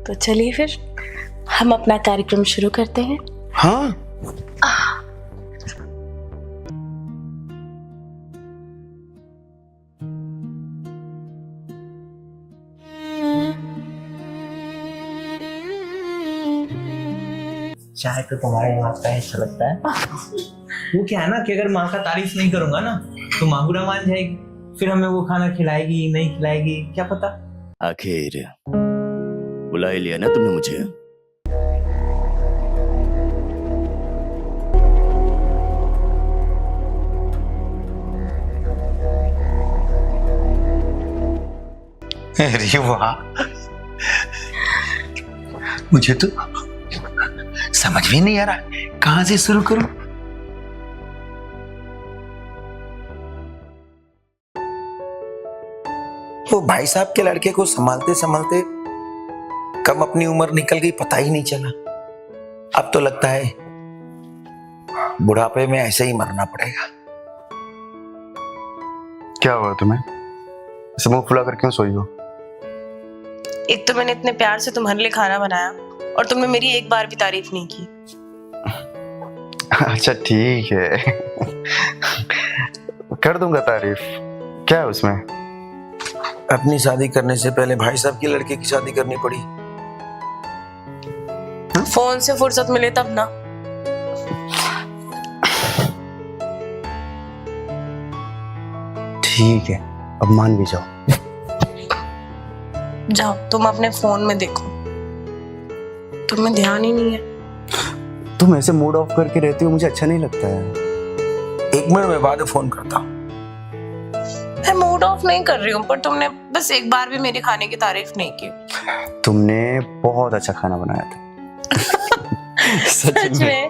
तो चलिए फिर हम अपना कार्यक्रम शुरू करते हैं। हाँ, चाय तो तुम्हारे हाथ का अच्छा लगता है। वो क्या है ना कि अगर माँ का तारीफ नहीं करूंगा ना तो माँ बुरा मान जाएगी, फिर हमें वो खाना खिलाएगी नहीं खिलाएगी क्या पता। आखिर बुला ही लिया ना तुमने मुझे। अरे वाह, मुझे तो समझ भी नहीं आ रहा कहां से शुरू करूं। वो भाई साहब के लड़के को संभालते संभालते कब अपनी उम्र निकल गई पता ही नहीं चला। अब तो लगता है बुढ़ापे में ऐसे ही मरना पड़ेगा। क्या हुआ तुम्हें? ऐसे मुंह फुलाकर क्यों सोई हो? एक तो मैंने इतने प्यार से तुम्हारे लिए खाना बनाया और तुमने मेरी एक बार भी तारीफ नहीं की। अच्छा ठीक है, कर दूंगा तारीफ, क्या है उसमें? अपनी शादी करने से पहले भाई साहब के लड़के की शादी करनी पड़ी। फोन से फुर्सत मिले तब ना। ठीक है, अब मान भी जाओ। जाओ तुम अपने फोन में देखो, तुम्हें ध्यान ही नहीं है। तुम ऐसे मूड ऑफ करके रहती हो, मुझे अच्छा नहीं लगता है। 1 मिनट में बाद फोन करता हूँ। मैं मूड ऑफ नहीं कर रही हूँ, पर तुमने बस एक बार भी मेरे खाने की तारीफ नहीं की। तुमने बहुत अच्छा खाना बनाया था। सच में।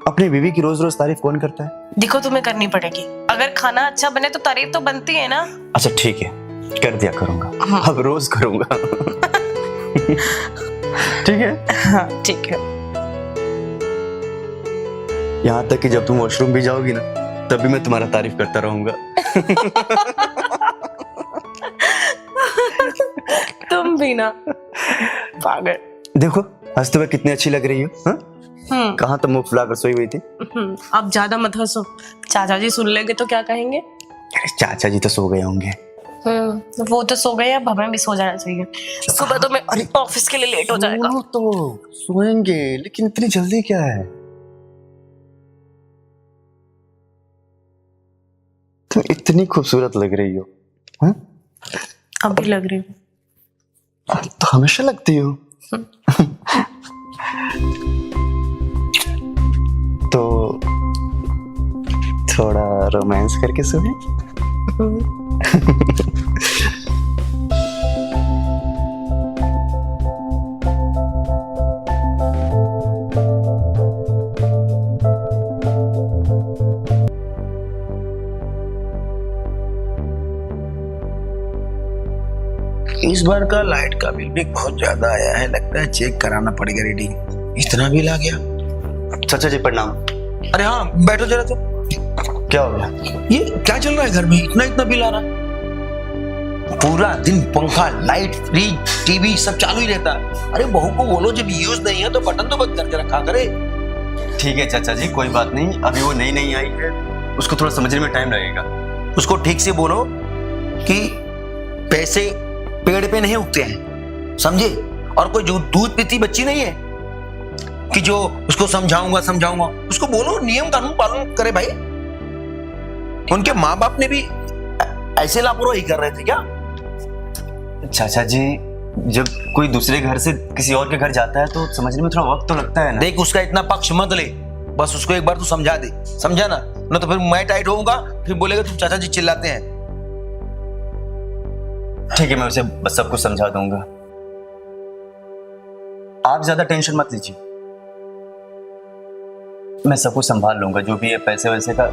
अपनी बीवी की रोज रोज तारीफ कौन करता है? देखो तुम्हें करनी पड़ेगी, अगर खाना अच्छा बने तो तारीफ तो बनती है ना। अच्छा ठीक है, कर दिया करूंगा, अब रोज करूंगा। ठीक है? हाँ ठीक है। यहाँ तक कि जब तुम वॉशरूम भी जाओगी ना तभी मैं तुम्हारा तारीफ करता रहूंगा। तुम भी ना पागल। देखो हंसते हुए कितनी अच्छी लग रही हो। हाँ? कहाँ तो मुंह फुलाकर सोई हुई थी। अब ज्यादा मत हंसो, चाचा जी सुन लेंगे तो क्या कहेंगे। अरे चाचा जी तो सो गए होंगे। वो तो सो गए, अब हमें भी सो जाना चाहिए। सुबह तो मैं ऑफिस के लिए लेट हो जाएगा। वो तो सोएंगे, लेकिन इतनी जल्दी क्या है? तुम इतनी खूबसूरत लग रही हो। हाँ? अब भी लग रही हूँ। तो हमेशा लगती हो। तो थोड़ा रोमांस करके सोए। इस बार का लाइट का बिल भी बहुत ज्यादा आया है, लगता है चेक कराना पड़ेगा रीडिंग। इतना बिल आ गया। चाचा जी प्रणाम। अरे हाँ बैठो जरा। तो क्या हो गया? ये क्या चल रहा है घर में, इतना इतना बिल आ रहा है? पूरा दिन पंखा लाइट फ्रिज टीवी सब चालू ही रहता है। अरे बहू को बोलो जब यूज नहीं है तो बटन तो बंद करके रखा करे। ठीक है चाचा जी, कोई बात नहीं, अभी वो नई आई है, उसको थोड़ा समझने में टाइम लगेगा। उसको ठीक से बोलो कि पैसे पेड़ पे नहीं उगते हैं, समझे? और कोई जो दूध पीती बच्ची नहीं है कि जो उसको समझाऊंगा। उसको बोलो नियम कानून पालन करे भाई। उनके माँ बाप ने भी ऐसे लापरवाही कर रहे थे क्या? चाचा जी, जब कोई दूसरे घर से किसी और के घर जाता है तो समझने में थोड़ा वक्त तो लगता है ना। देख उसका इतना पक्ष मत ले, बस उसको एक बार तू समझा दे, समझा ना? न तो फिर मैं टाइट होऊंगा, फिर बोलेगा तुम चाचा जी चिल्लाते हैं। ठीक है, मैं उसे बस सब कुछ समझा दूंगा। आप ज्यादा टेंशन मत लीजिए, मैं सब कुछ संभाल लूंगा। जो भी है पैसे वैसे का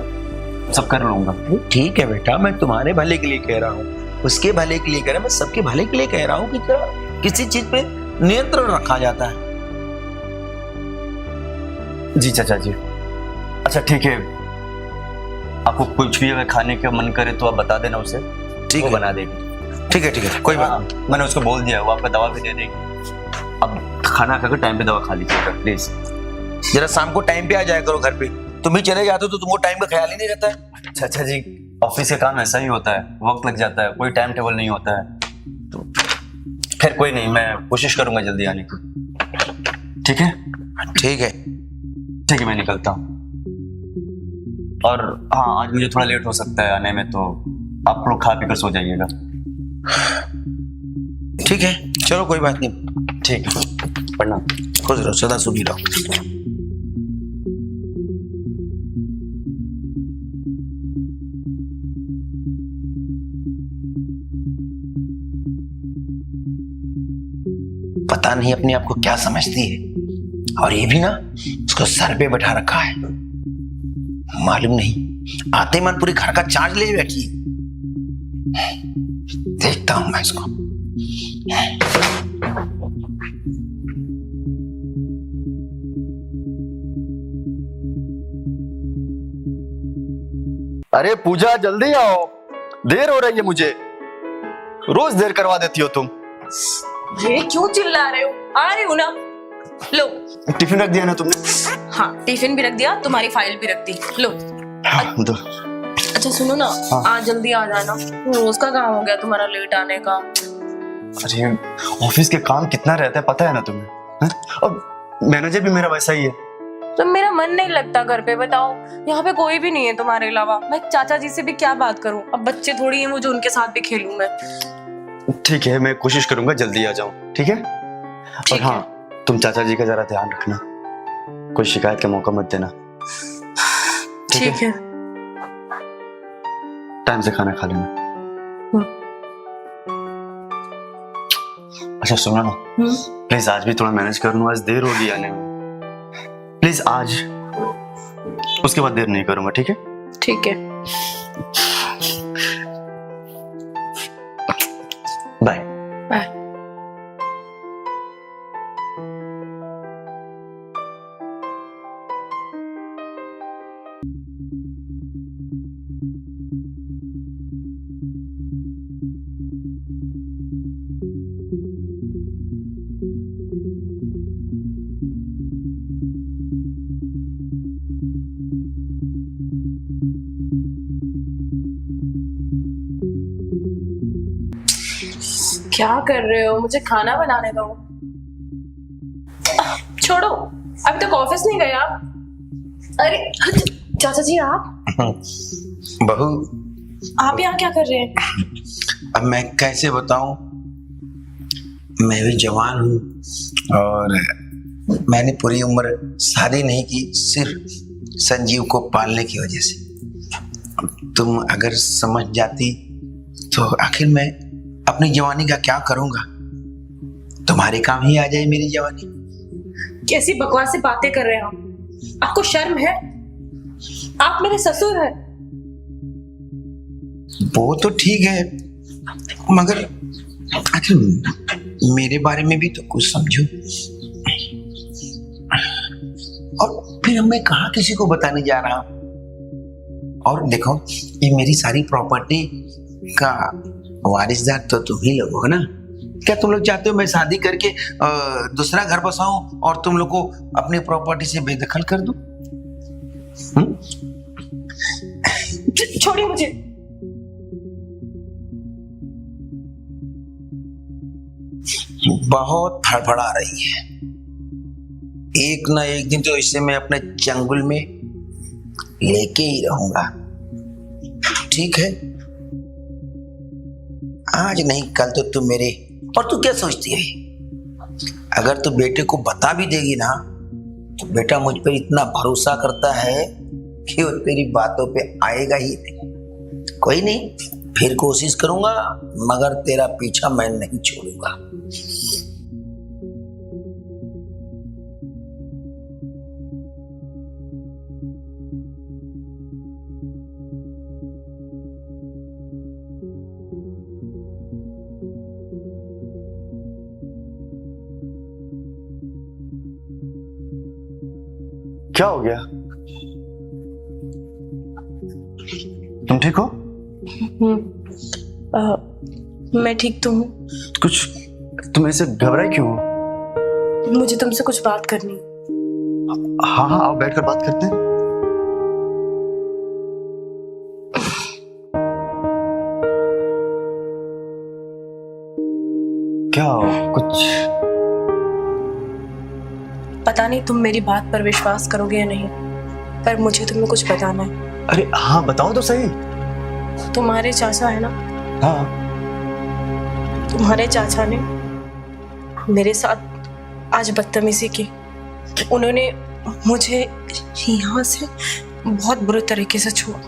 सब कर लूंगा। ठीक है बेटा, मैं तुम्हारे भले के लिए कह रहा हूँ, उसके भले के लिए कह रहा हूँ, मैं सबके भले के लिए कह रहा हूँ कि किसी चीज पे नियंत्रण रखा जाता है। जी चाचा जी। अच्छा ठीक है, आपको कुछ भी अगर खाने का मन करे तो आप बता देना उसे, ठीक वो है। बना देगी। ठीक है कोई बात हाँ, मैंने उसको बोल दिया, वो आपका दवा भी दे देगी। अब खाना खाकर टाइम पे दवा खा लीजिएगा प्लीज। नहीं। जरा शाम को टाइम पे आ जाया करो घर पे। तुम ही चले जाते हो तो तुमको टाइम का ख्याल ही नहीं रहता है। चाचा जी ऑफिस का काम ऐसा ही होता है, वक्त लग जाता है, कोई टाइम टेबल नहीं होता है। तो खैर कोई नहीं, मैं कोशिश करूंगा जल्दी आने की। ठीक है ठीक है मैं निकलता हूँ। और हाँ, आज मुझे थोड़ा लेट हो सकता है आने में, तो आप लोग खा पी कर सो जाइएगा। ठीक है, चलो कोई बात नहीं। ठीक है, प्रणाम। खुश रहो, सदा सुखी रहो। पता नहीं अपने आप को क्या समझती है, और ये भी ना उसको सर पे बैठा रखा है। मालूम नहीं आते मन पूरे घर का चार्ज ले बैठी। देखता हूं मैं इसको। अरे पूजा जल्दी आओ, देर हो रही है मुझे। रोज देर करवा देती हो तुम। ये क्यों चिल्ला रहे हो? आ रही हूँ ना। लो टिफिन रख दिया ना तुमने? हाँ, टिफिन भी रख दिया, तुम्हारी फाइल भी रख दी। लो। दो। अच्छा सुनो ना, हाँ। आज जल्दी आ जाना। रोज का काम हो गया तुम्हारा लेट आने का। अरे ऑफिस के काम कितना रहता है पता है ना तुम्हें, हैं? और मैनेजर भी मेरा वैसा ही है। तो मेरा मन नहीं लगता घर पे, बताओ। यहाँ पे कोई भी नहीं है तुम्हारे अलावा। मैं चाचा जी से भी क्या बात करूँ? अब बच्चे थोड़ी हैं वो जो उनके साथ भी खेलूं मैं। ठीक है, मैं कोशिश करूंगा जल्दी आ जाऊं। ठीक है? और ठीक हाँ, है। तुम चाचा जी का जरा ध्यान रखना, कोई शिकायत का मौका मत देना। ठीक है। टाइम से खाना खा लेना। अच्छा सुनो ना, प्लीज आज भी थोड़ा मैनेज कर लो, आज देर होगी आने में। प्लीज आज, उसके बाद देर नहीं करूंगा। ठीक है? ठीक है। बाय। बाय। क्या कर रहे हो? मुझे खाना बनाने दो। छोड़ो, अभी तक ऑफिस नहीं गए आप? अरे चाचा जी, आप बहू, आप यहाँ क्या कर रहे हैं? अब मैं कैसे बताऊं, मैं भी जवान हूँ और मैंने पूरी उम्र शादी नहीं की, सिर्फ संजीव को पालने की वजह से। तुम अगर समझ जाती तो आखिर मैं अपनी जवानी का क्या करूंगा? तुम्हारे काम ही आ जाए मेरी जवानी। कैसी बकवास से बातें कर रहे हैं आप? आपको शर्म है? आप मेरे ससुर हैं। वो तो ठीक है, मगर आखिर मेरे बारे में भी तो कुछ समझो। और फिर मैं कहाँ किसी को बताने जा रहा हूँ? और देखो, ये मेरी सारी प्रॉपर्टी का वारिसदार तो तुम ही लोग हो ना? क्या तुम लोग चाहते हो मैं शादी करके दूसरा घर बसाऊं और तुम लोग को अपनी प्रॉपर्टी से बेदखल कर दूं? छोड़िए मुझे। बहुत फड़फड़ा रही है। एक ना एक दिन तो इसे मैं अपने चंगुल में लेके ही रहूंगा। ठीक है, आज नहीं कल तो तुम मेरे। और तू क्या सोचती है, अगर तू बेटे को बता भी देगी ना तो बेटा मुझ पर इतना भरोसा करता है कि वो तेरी बातों पे आएगा ही नहीं। कोई नहीं, फिर कोशिश करूंगा, मगर तेरा पीछा मैं नहीं छोड़ूंगा। क्या हो गया? तुम ठीक हो? मैं ठीक तो हूँ। कुछ तुम ऐसे घबराए क्यों हो? मुझे तुमसे कुछ बात करनी है। हाँ हाँ, आओ बैठकर बात करते हैं। क्या कुछ? पता नहीं तुम मेरी बात पर विश्वास करोगे या नहीं, पर मुझे तुम्हें कुछ बताना है। अरे हाँ, बताओ तो सही। तुम्हारे चाचा है ना, हाँ। तुम्हारे चाचा ने मेरे साथ आज बदतमीजी की। उन्होंने मुझे यहाँ से बहुत बुरे तरीके से छुआ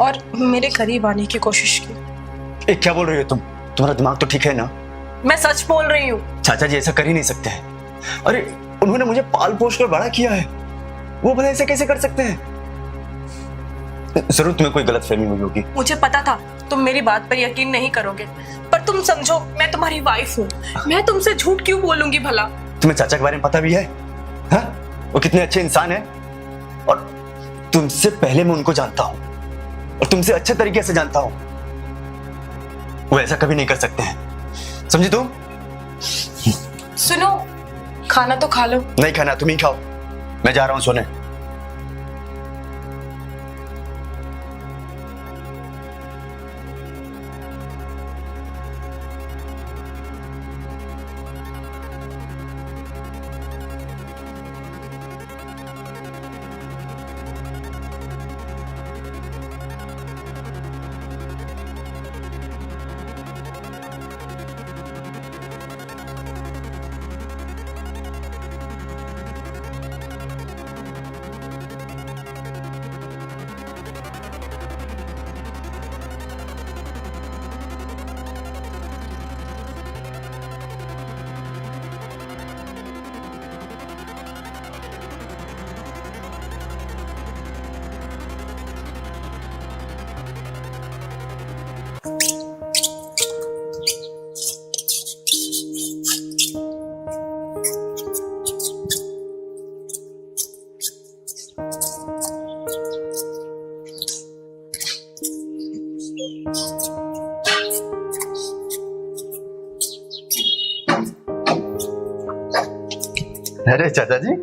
और मेरे करीब आने की कोशिश की। क्या बोल रही हो तुम? तुम्हारा दिमाग तो ठीक है ना? मैं सच बोल रही हूँ। चाचा जी ऐसा कर ही नहीं सकते हैं। अरे उन्होंने मुझे पाल पोस कर बड़ा किया है, वो भला ऐसे कैसे कर सकते हैं? जरूर तुम्हें कोई गलतफहमी हुई होगी। मुझे पता था तुम मेरी बात पर यकीन नहीं करोगे, पर तुम समझो मैं तुम्हारी वाइफ हूँ। मैं तुमसे झूठ क्यों बोलूंगी भला? तुम्हें चाचा के बारे में पता भी है? हाँ? वो कितने अच्छे इंसान है, और तुमसे पहले मैं उनको जानता हूँ और तुमसे अच्छे तरीके से जानता हूँ। वो ऐसा कभी नहीं कर सकते हैं, समझी तुम? सुनो, खाना तो खा लो। नहीं खाना, तुम ही खाओ, मैं जा रहा हूँ सोने। अरे चाचा जी,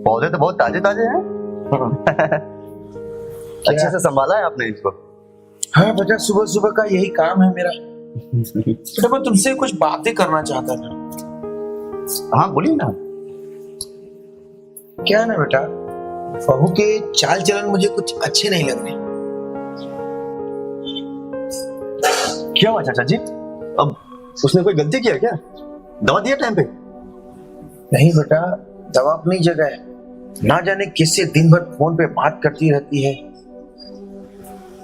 पौधे तो बहुत ताजे ताजे हैं। अच्छे से संभाला है आपने इसको। हाँ बेटा, सुबह सुबह का यही काम है मेरा। बेटा मैं तुमसे कुछ बातें करना चाहता था। हाँ बोलिए ना। क्या है ना बेटा, बहू के चाल चलन मुझे कुछ अच्छे नहीं लग रहे। क्या हुआ चाचा जी? अब उसने कोई गलती किया क्या? दवा दिया टाइम पे? नहीं बेटा, दवा अपनी जगह है, ना जाने किससे दिन भर फोन पे बात करती रहती है।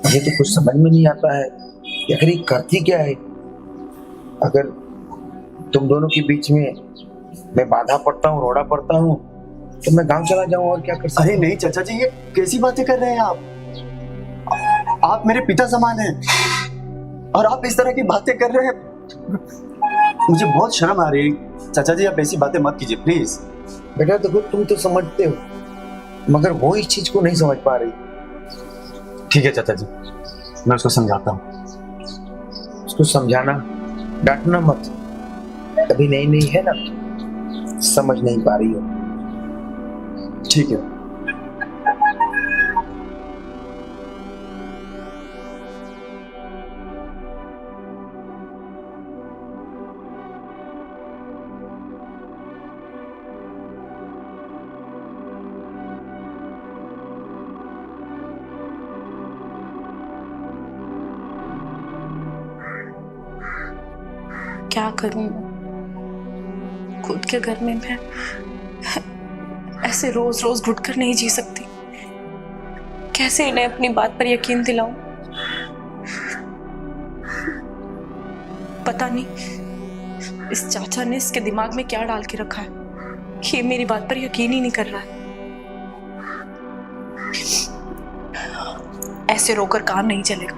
मुझे तो कुछ समझ में नहीं आता है कि आखिर ये करती क्या है। अगर तुम दोनों के बीच में मैं बाधा पड़ता हूँ, रोड़ा पड़ता हूँ, तो मैं गांव चला जाऊं और क्या कर सकता अरे नहीं चाचा जी, ये कैसी बातें कर रहे हैं आप? आप मेरे पिता समान हैं और आप इस तरह की बातें कर रहे हैं। मुझे बहुत शर्म आ रही है। चाचा जी आप ऐसी बातें मत कीजिए प्लीज। बेटा देखो, तुम तो समझते हो, मगर वो इस चीज को नहीं समझ पा रही। ठीक है चाचा जी, मैं उसको समझाता हूँ। उसको समझाना, डांटना मत। अभी नई नई है ना, समझ नहीं पा रही हो। ठीक है। क्या करूं मैं? खुद के घर में मैं ऐसे रोज रोज घुट कर नहीं जी सकती। कैसे इन्हें अपनी बात पर यकीन दिलाऊं? पता नहीं इस चाचा ने इसके दिमाग में क्या डाल के रखा है कि ये मेरी बात पर यकीन ही नहीं कर रहा है। ऐसे रोकर काम नहीं चलेगा,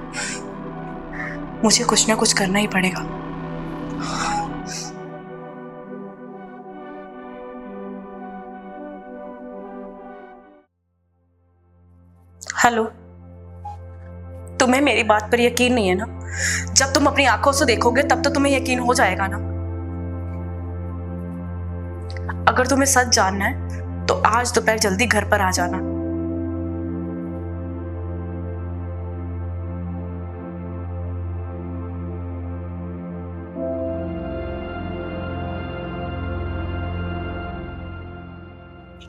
मुझे कुछ ना कुछ करना ही पड़ेगा। हेलो, तुम्हें मेरी बात पर यकीन नहीं है ना? जब तुम अपनी आंखों से देखोगे तब तो तुम्हें यकीन हो जाएगा ना। अगर तुम्हें सच जानना है तो आज दोपहर जल्दी घर पर आ जाना।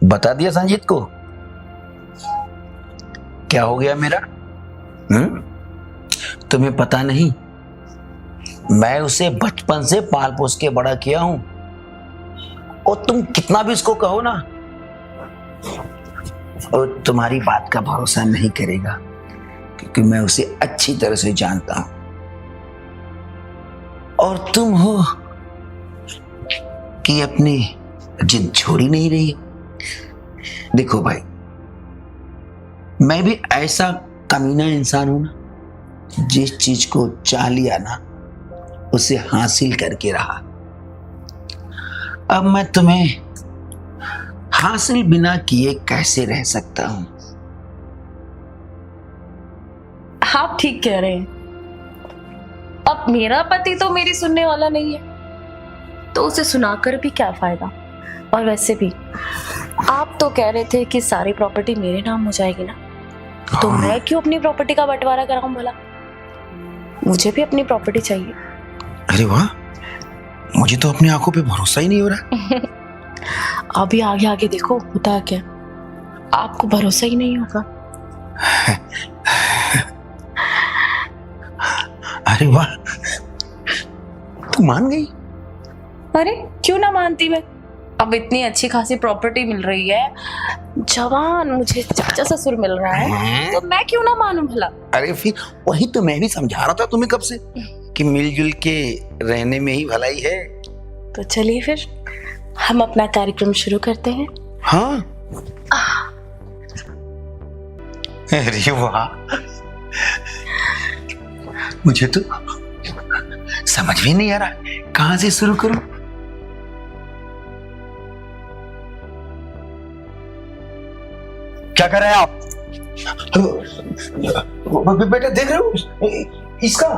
बता दिया संजीत को क्या हो गया मेरा? तुम्हें पता नहीं, मैं उसे बचपन से पाल पोस के बड़ा किया हूं, और तुम कितना भी उसको कहो ना, और तुम्हारी बात का भरोसा नहीं करेगा, क्योंकि मैं उसे अच्छी तरह से जानता हूं। और तुम हो कि अपनी जिद छोड़ ही नहीं रही। देखो भाई, मैं भी ऐसा कमीना इंसान हूं ना, जिस चीज को चाह लिया ना उसे हासिल करके रहा। अब मैं तुम्हें हासिल बिना किए कैसे रह सकता हूं? आप ठीक कह रहे हैं। अब मेरा पति तो मेरी सुनने वाला नहीं है, तो उसे सुनाकर भी क्या फायदा। और वैसे भी आप तो कह रहे थे कि सारी प्रॉपर्टी मेरे नाम हो जाएगी ना, तो मैं क्यों अपनी प्रॉपर्टी का बंटवारा कराऊं भला? मुझे भी अपनी प्रॉपर्टी चाहिए। अरे वाह, मुझे तो अपनी आंखों पे भरोसा ही नहीं हो रहा। अभी आगे आगे देखो होता है क्या, आपको भरोसा ही नहीं होगा। अरे वाह, तू मान गई? अरे क्यों ना मानती मैं। अब इतनी अच्छी खासी प्रॉपर्टी मिल रही है, जवान मुझे चाचा ससुर मिल रहा है, तो मैं क्यों ना मानूं भला। अरे फिर वही तो मैं भी समझा रहा था तुम्हें कब से, कि मिलजुल के रहने में ही भलाई है। तो चलिए फिर हम अपना कार्यक्रम शुरू करते हैं। हाँ। अरे वाह, मुझे तो समझ भी नहीं आ रहा कहां से शुरू करूं। क्या कर रहे हैं आप? बेटा देख रहे हो, इसका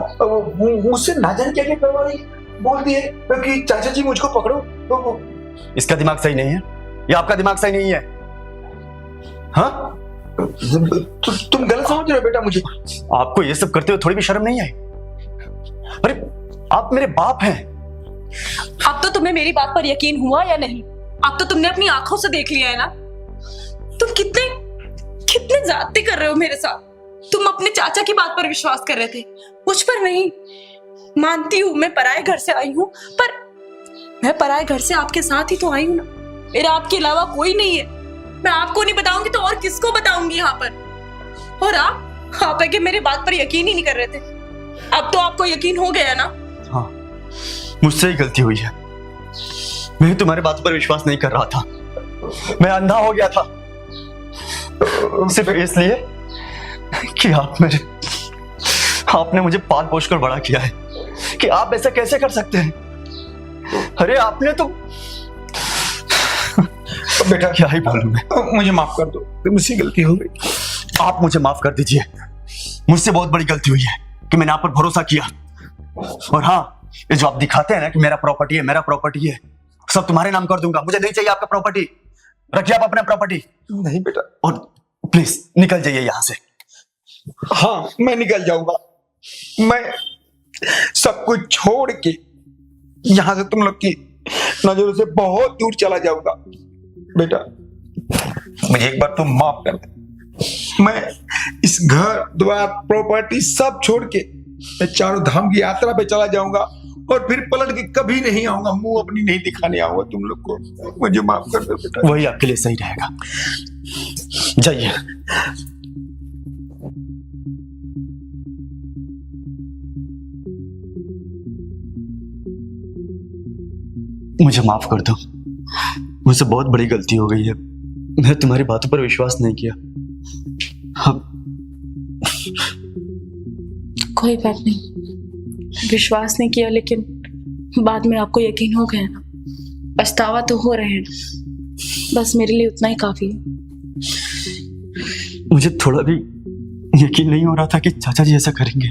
मुझसे ना जाने क्या क्या करवा रही है। बोल दिए कि चाचा जी मुझको पकड़ो। इसका दिमाग सही नहीं है, या आपका दिमाग सही नहीं है? हाँ, तुम गलत समझ रहे हो बेटा मुझे। आपको ये सब करते हुए थोड़ी भी शर्म नहीं आई? अरे आप मेरे बाप हैं। अब तो तुम्हें मेरी बात पर यकीन हुआ या नहीं? अब तो तुमने अपनी आंखों से देख लिया है ना। तुम कितने ज्यादती कर रहे हो मेरे साथ। तुम अपने चाचा की बात पर विश्वास कर रहे थे, मुझ पर नहीं। मानती हूँ मैं पराये घर से आई हूँ, पर मैं पराये घर से आपके साथ ही तो आई हूँ ना। मेरा आपके अलावा कोई नहीं है। मैं आपको नहीं बताऊंगी तो और किसको बताऊंगी यहाँ पर। और आप आके मेरे बात पर यकीन ही नहीं कर रहे थे। अब तो आपको यकीन हो गया ना। हाँ, मुझसे ही गलती हुई है। मैं तुम्हारे बातों पर विश्वास नहीं कर रहा था, मैं अंधा हो गया था, सिर्फ इसलिए कि आपने मुझे पाल पोस कर बड़ा किया है। कि आप ऐसा कैसे कर सकते हैं? अरे आपने तो बेटा, क्या ही बोलूं मैं। मुझे माफ कर दो, मुझसे गलती हो गई। आप मुझे माफ कर दीजिए। मुझसे बहुत बड़ी गलती हुई है कि मैंने आप पर भरोसा किया। और हाँ, ये जो आप दिखाते हैं ना कि मेरा प्रॉपर्टी है, सब तुम्हारे नाम कर दूंगा। मुझे नहीं चाहिए आपका प्रॉपर्टी। रखिए आप अपना प्रॉपर्टी। नहीं बेटा। और प्लीज निकल जाइए यहां से। हाँ, मैं निकल जाऊंगा। मैं सब कुछ छोड़ के यहां से तुम लोग की नजरों से बहुत दूर चला जाऊंगा। बेटा, मुझे एक बार तुम माफ कर दे। मैं इस घर द्वार प्रॉपर्टी सब छोड़ के मैं चारों धाम की यात्रा पे चला जाऊंगा, और फिर पलट के कभी नहीं आऊंगा, मुंह अपनी नहीं दिखाने आऊंगा तुम लोग को। मुझे माफ कर दो बेटा। वही आपके लिए सही रहेगा। जाइए। मुझे माफ कर दो, मुझसे बहुत बड़ी गलती हो गई है। मैं तुम्हारी बातों पर विश्वास नहीं किया। कोई बात नहीं, विश्वास नहीं किया, लेकिन बाद में आपको यकीन हो गया ना। पछतावा तो हो रहे हैं, बस मेरे लिए उतना ही काफी है। मुझे थोड़ा भी यकीन नहीं हो रहा था कि चाचा जी ऐसा करेंगे।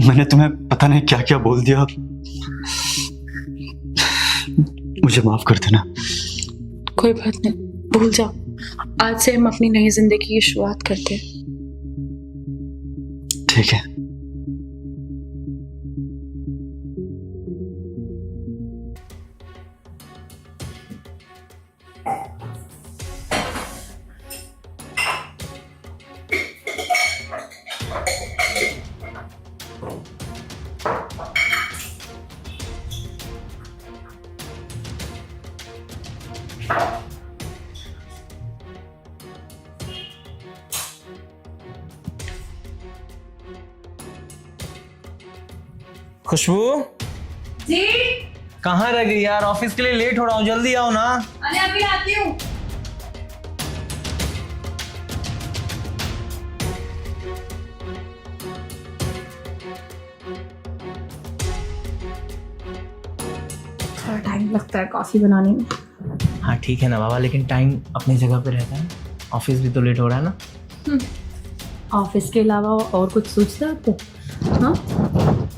मैंने तुम्हें पता नहीं क्या क्या बोल दिया। मुझे माफ कर देना। कोई बात नहीं, भूल जाओ। आज से हम अपनी नई जिंदगी की शुरुआत करते हैं। ठीक है। खुशबू जी कहाँ रह गई यार? ऑफिस के लिए लेट हो रहा हूँ, जल्दी आओ ना। अरे अभी आती हूँ। थोड़ा टाइम लगता है कॉफी बनाने में। हाँ ठीक है ना बाबा, लेकिन टाइम अपनी जगह पे रहता है। ऑफिस भी तो लेट हो रहा है ना। ऑफिस के अलावा और कुछ सोचता है आपको? हाँ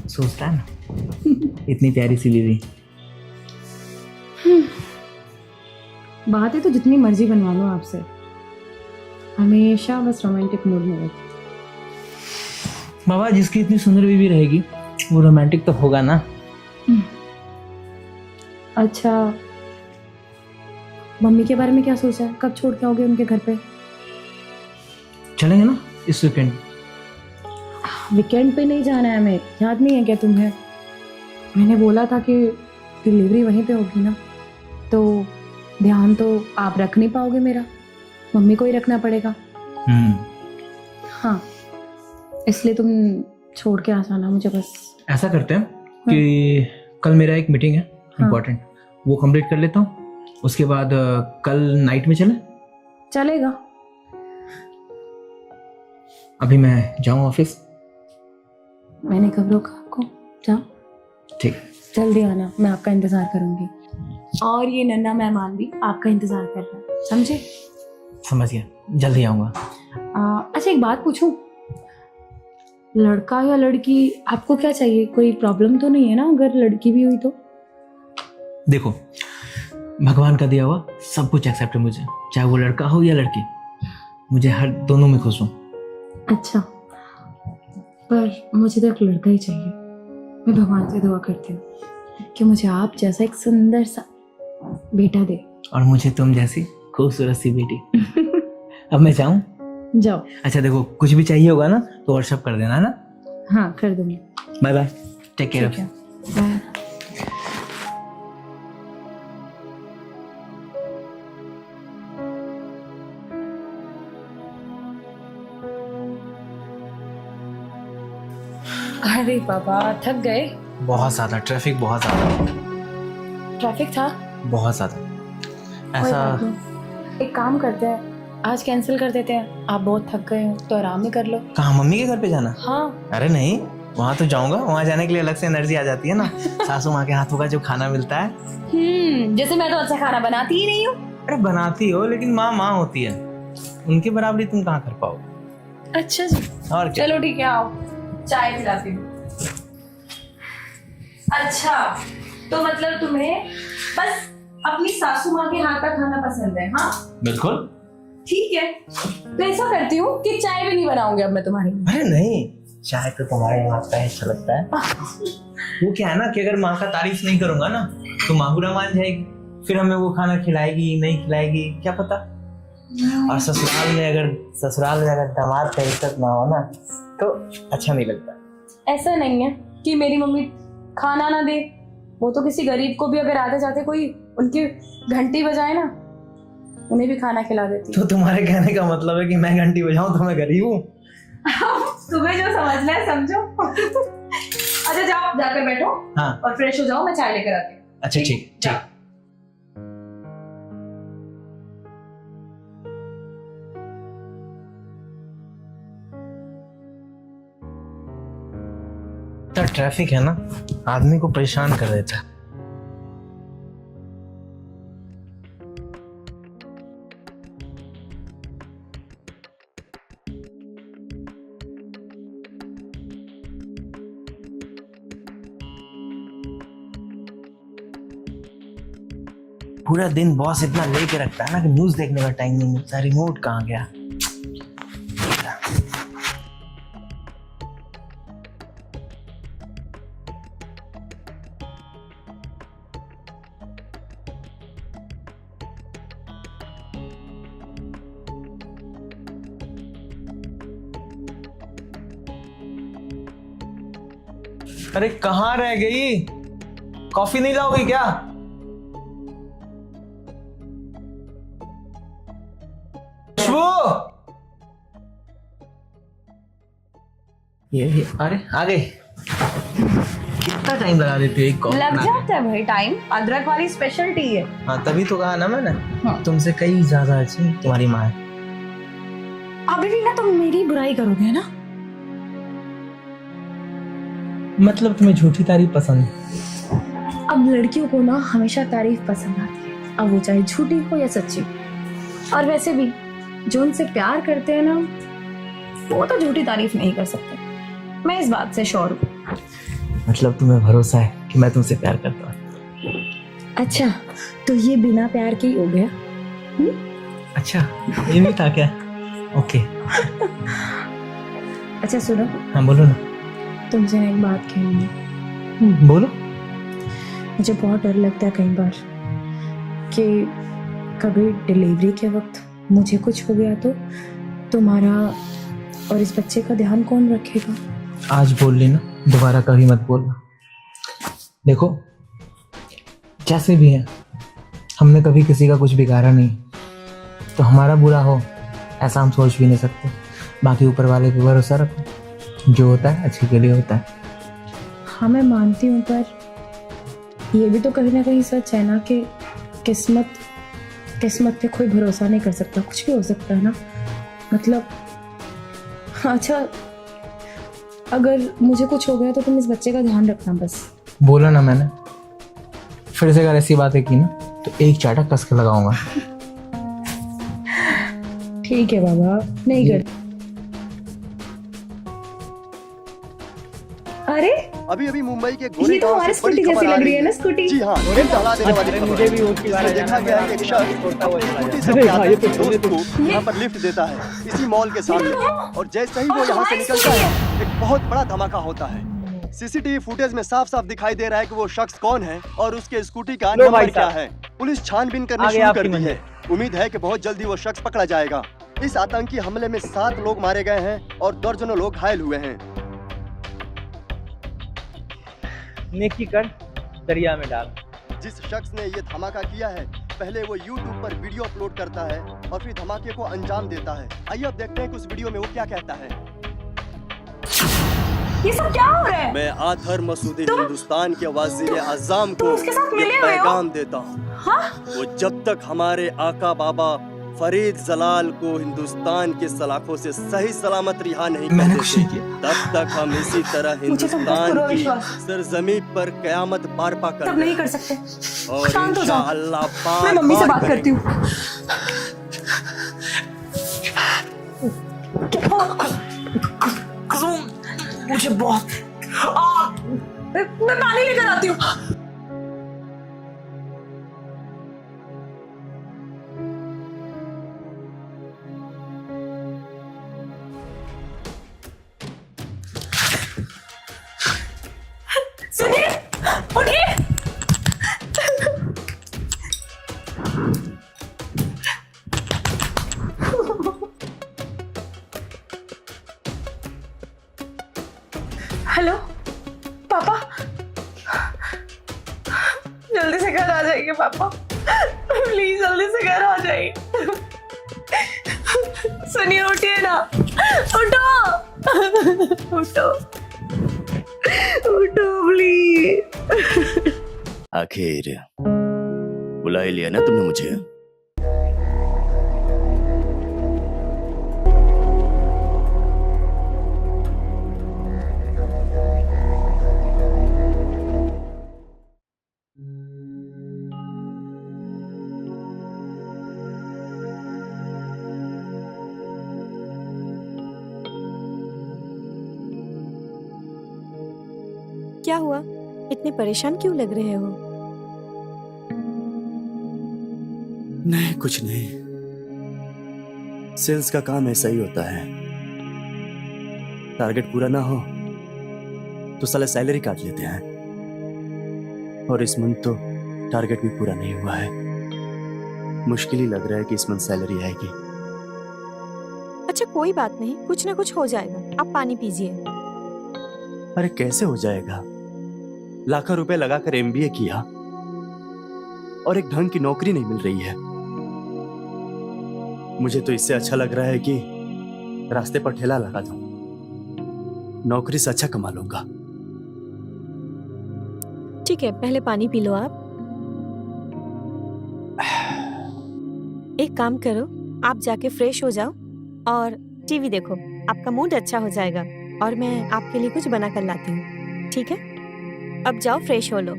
सोचता है ना। इतनी प्यारी सी बीवी। बातें तो जितनी मर्जी बनवा लो आपसे, हमेशा बस रोमांटिक मूड में रहती। बाबा जिसकी इतनी सुंदर बीवी रहेगी वो रोमांटिक तो होगा ना। अच्छा, मम्मी के बारे में क्या सोचा है? कब छोड़ के आओगे उनके घर पे? चलेंगे ना इस वीकेंड। वीकेंड पे नहीं जाना है हमें, याद नहीं है क्या तुम्हें? मैंने बोला था कि डिलीवरी वहीं पे होगी ना, तो ध्यान तो आप रख नहीं पाओगे मेरा, मम्मी को ही रखना पड़ेगा। हाँ, इसलिए तुम छोड़ के आ जाना मुझे बस। ऐसा करते हैं कि कल मेरा एक मीटिंग है इम्पोर्टेंट, वो कंप्लीट कर लेता हूँ। उसके बाद कल नाइट में चले? चलेगा। अभी मैं जाऊँ ऑफिस? मैंने कब रोका आपको? जाओ। ठीक। जल्दी आना, मैं आपका इंतजार करूंगी। और ये नन्हा मेहमान भी आपका इंतजार कर रहा है, समझे? समझ गया, जल्दी आऊँगा। अच्छा एक बात पूछूं, लड़का या लड़की आपको क्या चाहिए? कोई प्रॉब्लम तो नहीं है ना अगर लड़की भी हुई तो? देखो, भगवान का दिया हुआ सब कुछ एक्सेप्ट है मुझे, चाहे वो लड़का हो या लड़की। मुझे हर दोनों में खुश हूँ। अच्छा, पर मुझे तो एक लड़का ही चाहिए। मैं भगवान से दुआ करती हूँ कि मुझे आप जैसा एक सुंदर सा बेटा दे। और मुझे तुम जैसी खूबसूरत सी बेटी। अब मैं जाऊँ? जाओ। अच्छा देखो, कुछ भी चाहिए होगा ना तो व्हाट्सएप कर देना, है ना? हाँ कर दूंगी। Bye bye, take care. ठीक है, बाय। अरे बाबा, थक गए? बहुत ज्यादा ट्रैफिक, बहुत ज्यादा। ट्रैफिक था? बहुत ज्यादा। कोई ऐसा बात नहीं। एक काम करते हैं, आज कैंसिल कर देते हैं। आप बहुत थक गए हो तो आराम ही कर लो। कहाँ, मम्मी के घर पे जाना? हाँ। अरे नहीं, वहाँ तो जाऊंगा। वहाँ जाने के लिए अलग से एनर्जी आ जाती है ना। सासू माँ के हाथों का जो खाना मिलता है। जैसे मैं तो अच्छा खाना बनाती ही नहीं हूँ। अरे बनाती हो, लेकिन माँ माँ होती है, उनकी बराबरी तुम कहाँ कर पाओगे। अच्छा जी, और क्या। चलो ठीक है, आओ चाय पिलाती हूँ। अच्छा, तो मतलब तुम्हें बस अपनी सासू माँ के हाथ का खाना पसंद है? हाँ बिल्कुल। ठीक है, तो ऐसा करती हूँ कि चाय भी नहीं बनाऊंगी अब मैं तुम्हारे लिए। अरे नहीं, चाय तो तुम्हारे हाथ का ही अच्छा लगता है। वो क्या है ना कि अगर माँ का तारीफ नहीं करूंगा ना तो माँ बुरा मान जाएगी, फिर हमें वो खाना खिलाएगी नहीं खिलाएगी क्या पता। और ससुराल में अगर दामाद का इज्जत ना हो ना तो अच्छा नहीं लगता। ऐसा नहीं है कि मेरी मम्मी खाना ना दे, वो तो किसी गरीब को भी अगर आते जाते कोई उनकी घंटी बजाए ना, उन्हें भी खाना खिला देती। तो तुम्हारे कहने का मतलब है कि मैं घंटी बजाऊं तो मैं गरीब हूँ? तुम्हें जो समझना है समझो। अच्छा जाओ, जाकर बैठो। हाँ। और फ्रेश हो जाओ, मैं चाय लेकर आती हूँ। अच्छा ठीक ठीक। ट्रैफिक है ना, आदमी को परेशान कर देता है। पूरा दिन बॉस इतना लेके रखता है ना कि न्यूज देखने का टाइम नहीं मिलता। रिमोट कहाँ गया? अरे कहाँ रह गई? कॉफी नहीं लाओगी क्या? खुशबू! ये अरे आ गई। कितना टाइम लगा देती हो एक कॉफी लग बनाने? जाता है भाई टाइम, अदरक वाली स्पेशल टी है। हाँ तभी तो कहा ना मैंने, हाँ। तुमसे कई ज्यादा अच्छी तुम्हारी माँ है। अभी भी ना तुम मेरी बुराई करोगे ना? मतलब तुम्हें झूठी तारीफ पसंद है? अब लड़कियों को ना हमेशा तारीफ पसंद आती है, अब वो चाहे झूठी हो या सच्ची। और वैसे भी जो उनसे प्यार करते हैं ना, वो तो झूठी तारीफ नहीं कर सकते। मैं इस बात से श्योर हूँ। मतलब तुम्हें भरोसा है कि मैं तुमसे प्यार करता हूँ? अच्छा, तो ये बिना प्यार के ही हो गया? अच्छा ये भी था क्या? ओके। अच्छा सुनो, हाँ बोलो ना। तुमसे एक बात कहनी है। बोलो। मुझे बहुत डर लगता है कई बार कि कभी डिलीवरी के वक्त मुझे कुछ हो गया तो तुम्हारा और इस बच्चे का ध्यान कौन रखेगा? आज बोल लेना, दोबारा कभी मत बोलना। देखो जैसे भी है, हमने कभी किसी का कुछ बिगाड़ा नहीं, तो हमारा बुरा हो ऐसा हम सोच भी नहीं सकते। बाकी ऊपर वाले पे भरोसा रखो, जो होता है अच्छे के लिए होता है। हाँ मैं मानती हूँ, पर ये भी तो कहीं ना कहीं सच है ना कि किस्मत पे कोई भरोसा नहीं कर सकता, कुछ भी हो सकता है ना। मतलब अच्छा, अगर मुझे कुछ हो गया तो तुम इस बच्चे का ध्यान रखना बस। बोला ना मैंने, फिर से अगर ऐसी बातें की ना तो एक चाटा कस के लगाऊंगा। ठीक है बाबा, नहीं कर। अरे अभी अभी मुंबई के ये गोरेगांव तो हमारी से बड़ी स्कूटी जैसी खबर आ लग रही रही है ना, स्कूटी। जी हाँ, दिल दहला देने वाली खबर है। इसमें देखा गया है कि एक शख्स अपनी स्कूटी से अपने आदमी के दोस्त को यहाँ पर लिफ्ट देता है, इसी मॉल के सामने, और जैसे ही वो यहाँ से निकलता है एक बहुत बड़ा धमाका होता है। सीसीटीवी फुटेज में साफ साफ दिखाई दे रहा है कि वो शख्स कौन है और उसके स्कूटी का नंबर क्या है। पुलिस छानबीन करनी शुरू कर दी है। उम्मीद है कि बहुत जल्दी वो शख्स पकड़ा जाएगा। इस आतंकी हमले में 7 लोग मारे गए हैं और दर्जनों लोग घायल हुए हैं। नेकी कर, दरिया में डाल। जिस शख्स ने ये धमाका किया है, पहले वो YouTube पर वीडियो अपलोड करता है और फिर धमाके को अंजाम देता है। आइए अब देखते हैं कि उस वीडियो में वो क्या कहता है। ये सब क्या हो रहा है? मैं आथर मसूदी हिंदुस्तान के वजीर आजम को उसके साथ ये मिले हुए हो? पैगाम देता हूँ, वो जब तक हमारे आका बाबा फरीद जलाल को हिंदुस्तान के सलाखों से सही सलामत रिहा नहीं कर देते, तब तक हम इसी तरह मुझे तो बहुत हिंदुस्तान पूरा की विश्वास। सरजमी पर कयामत बारपा कर तब नहीं कर सकते। और शांत हो जाओ। इंशाअल्लाह मैं मम्मी से बात करेंगे। करती हूँ। मुझे बहुत मैं पानी लेकर आती हूँ। सुनिए, उठिए। हेलो पापा, जल्दी से घर आ जाइए पापा, प्लीज जल्दी से घर आ जाइए। सुनिए, उठिए ना, उठो उठो उठो प्लीज। आखिर बुला ही लिया ना तुमने मुझे। क्या हुआ? इतने परेशान क्यों लग रहे हो? नहीं, कुछ नहीं। सेल्स का काम ऐसा ही होता है, टारगेट पूरा ना हो तो साला सैलरी काट लेते हैं, और इस मंथ तो टारगेट भी पूरा नहीं हुआ है। मुश्किल ही लग रहा है कि इस मंथ सैलरी आएगी। अच्छा कोई बात नहीं, कुछ ना कुछ हो जाएगा, आप पानी पीजिए। अरे कैसे हो जाएगा? लाखों रुपए लगाकर एमबीए किया और एक ढंग की नौकरी नहीं मिल रही है। मुझे तो इससे अच्छा लग रहा है कि रास्ते पर ठेला लगा दूं, नौकरी से अच्छा कमा लूंगा। ठीक है, पहले पानी पी लो आप। एक काम करो, आप जाके फ्रेश हो जाओ और टीवी देखो, आपका मूड अच्छा हो जाएगा और मैं आपके लिए कुछ बना कर लाती हूँ, ठीक है? अब जाओ फ्रेश हो लो।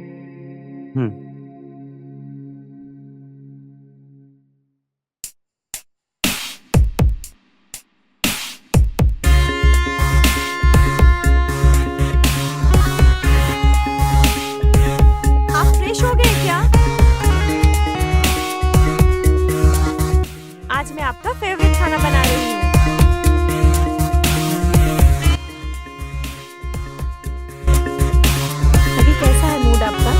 आप फ्रेश हो गए क्या? आज मैं आपका फेवरेट खाना बना रही हूँ। अभी कैसा है मूड आपका?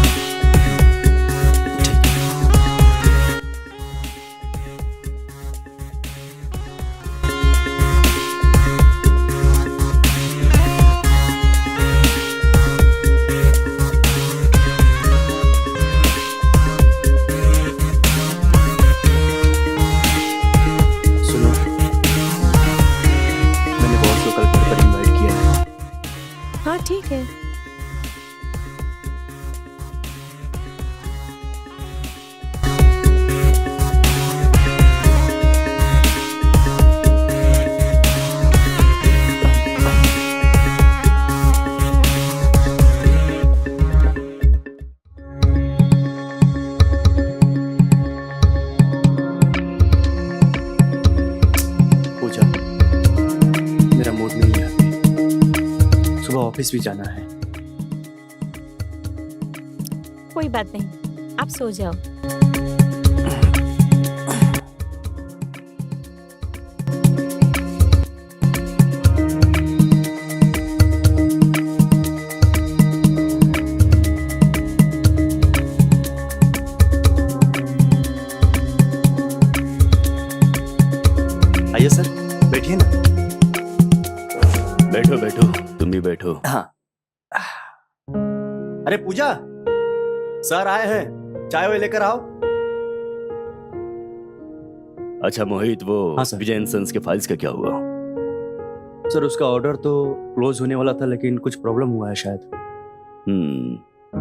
सुनो, मैंने बॉस को कल घर पर इनवाइट किया है। हाँ ठीक है। पूजा, मेरा मूड नहीं है अभी, सुबह ऑफिस भी जाना है। कोई बात नहीं, आप सो जाओ। आइए सर, बैठिए ना। बैठो बैठो, तुम भी बैठो। हाँ। अरे पूजा, सर आए हैं, चाय वाय लेकर आओ। अच्छा मोहित, वो हाँ, सर। विजय एंड सन्स के फाइल्स का क्या हुआ? सर उसका ऑर्डर तो क्लोज होने वाला था, लेकिन कुछ प्रॉब्लम हुआ है शायद।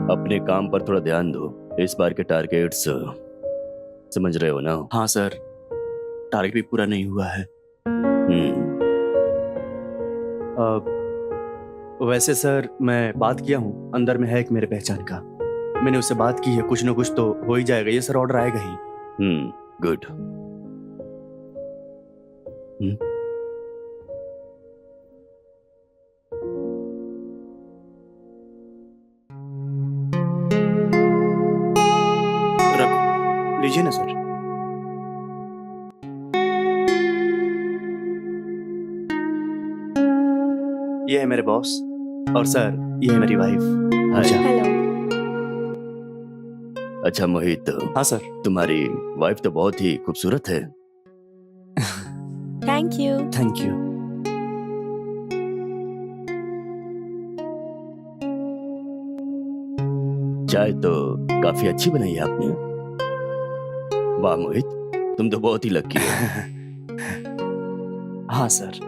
अपने काम पर थोड़ा ध्यान दो। इस बार के टारगेट्स समझ रहे हो ना? हाँ सर, टारगेट भी पूरा नहीं हुआ है। वैसे सर मैं बात किया हूँ, अंदर में है एक मेरे पहचान का, मैंने उससे बात की है, कुछ ना कुछ तो हो ही जाएगा। ये सर ऑर्डर आएगा ही। गुड। रखो, लीजिए ना सर। ये है मेरे बॉस, और सर ये है मेरी वाइफ। हाय। हेलो। अच्छा मोहित, हाँ सर। तुम्हारी वाइफ तो बहुत ही खूबसूरत है। Thank you. Thank you. चाय तो काफी अच्छी बनाई है आपने। वाह मोहित, तुम तो बहुत ही लकी हो। हाँ सर।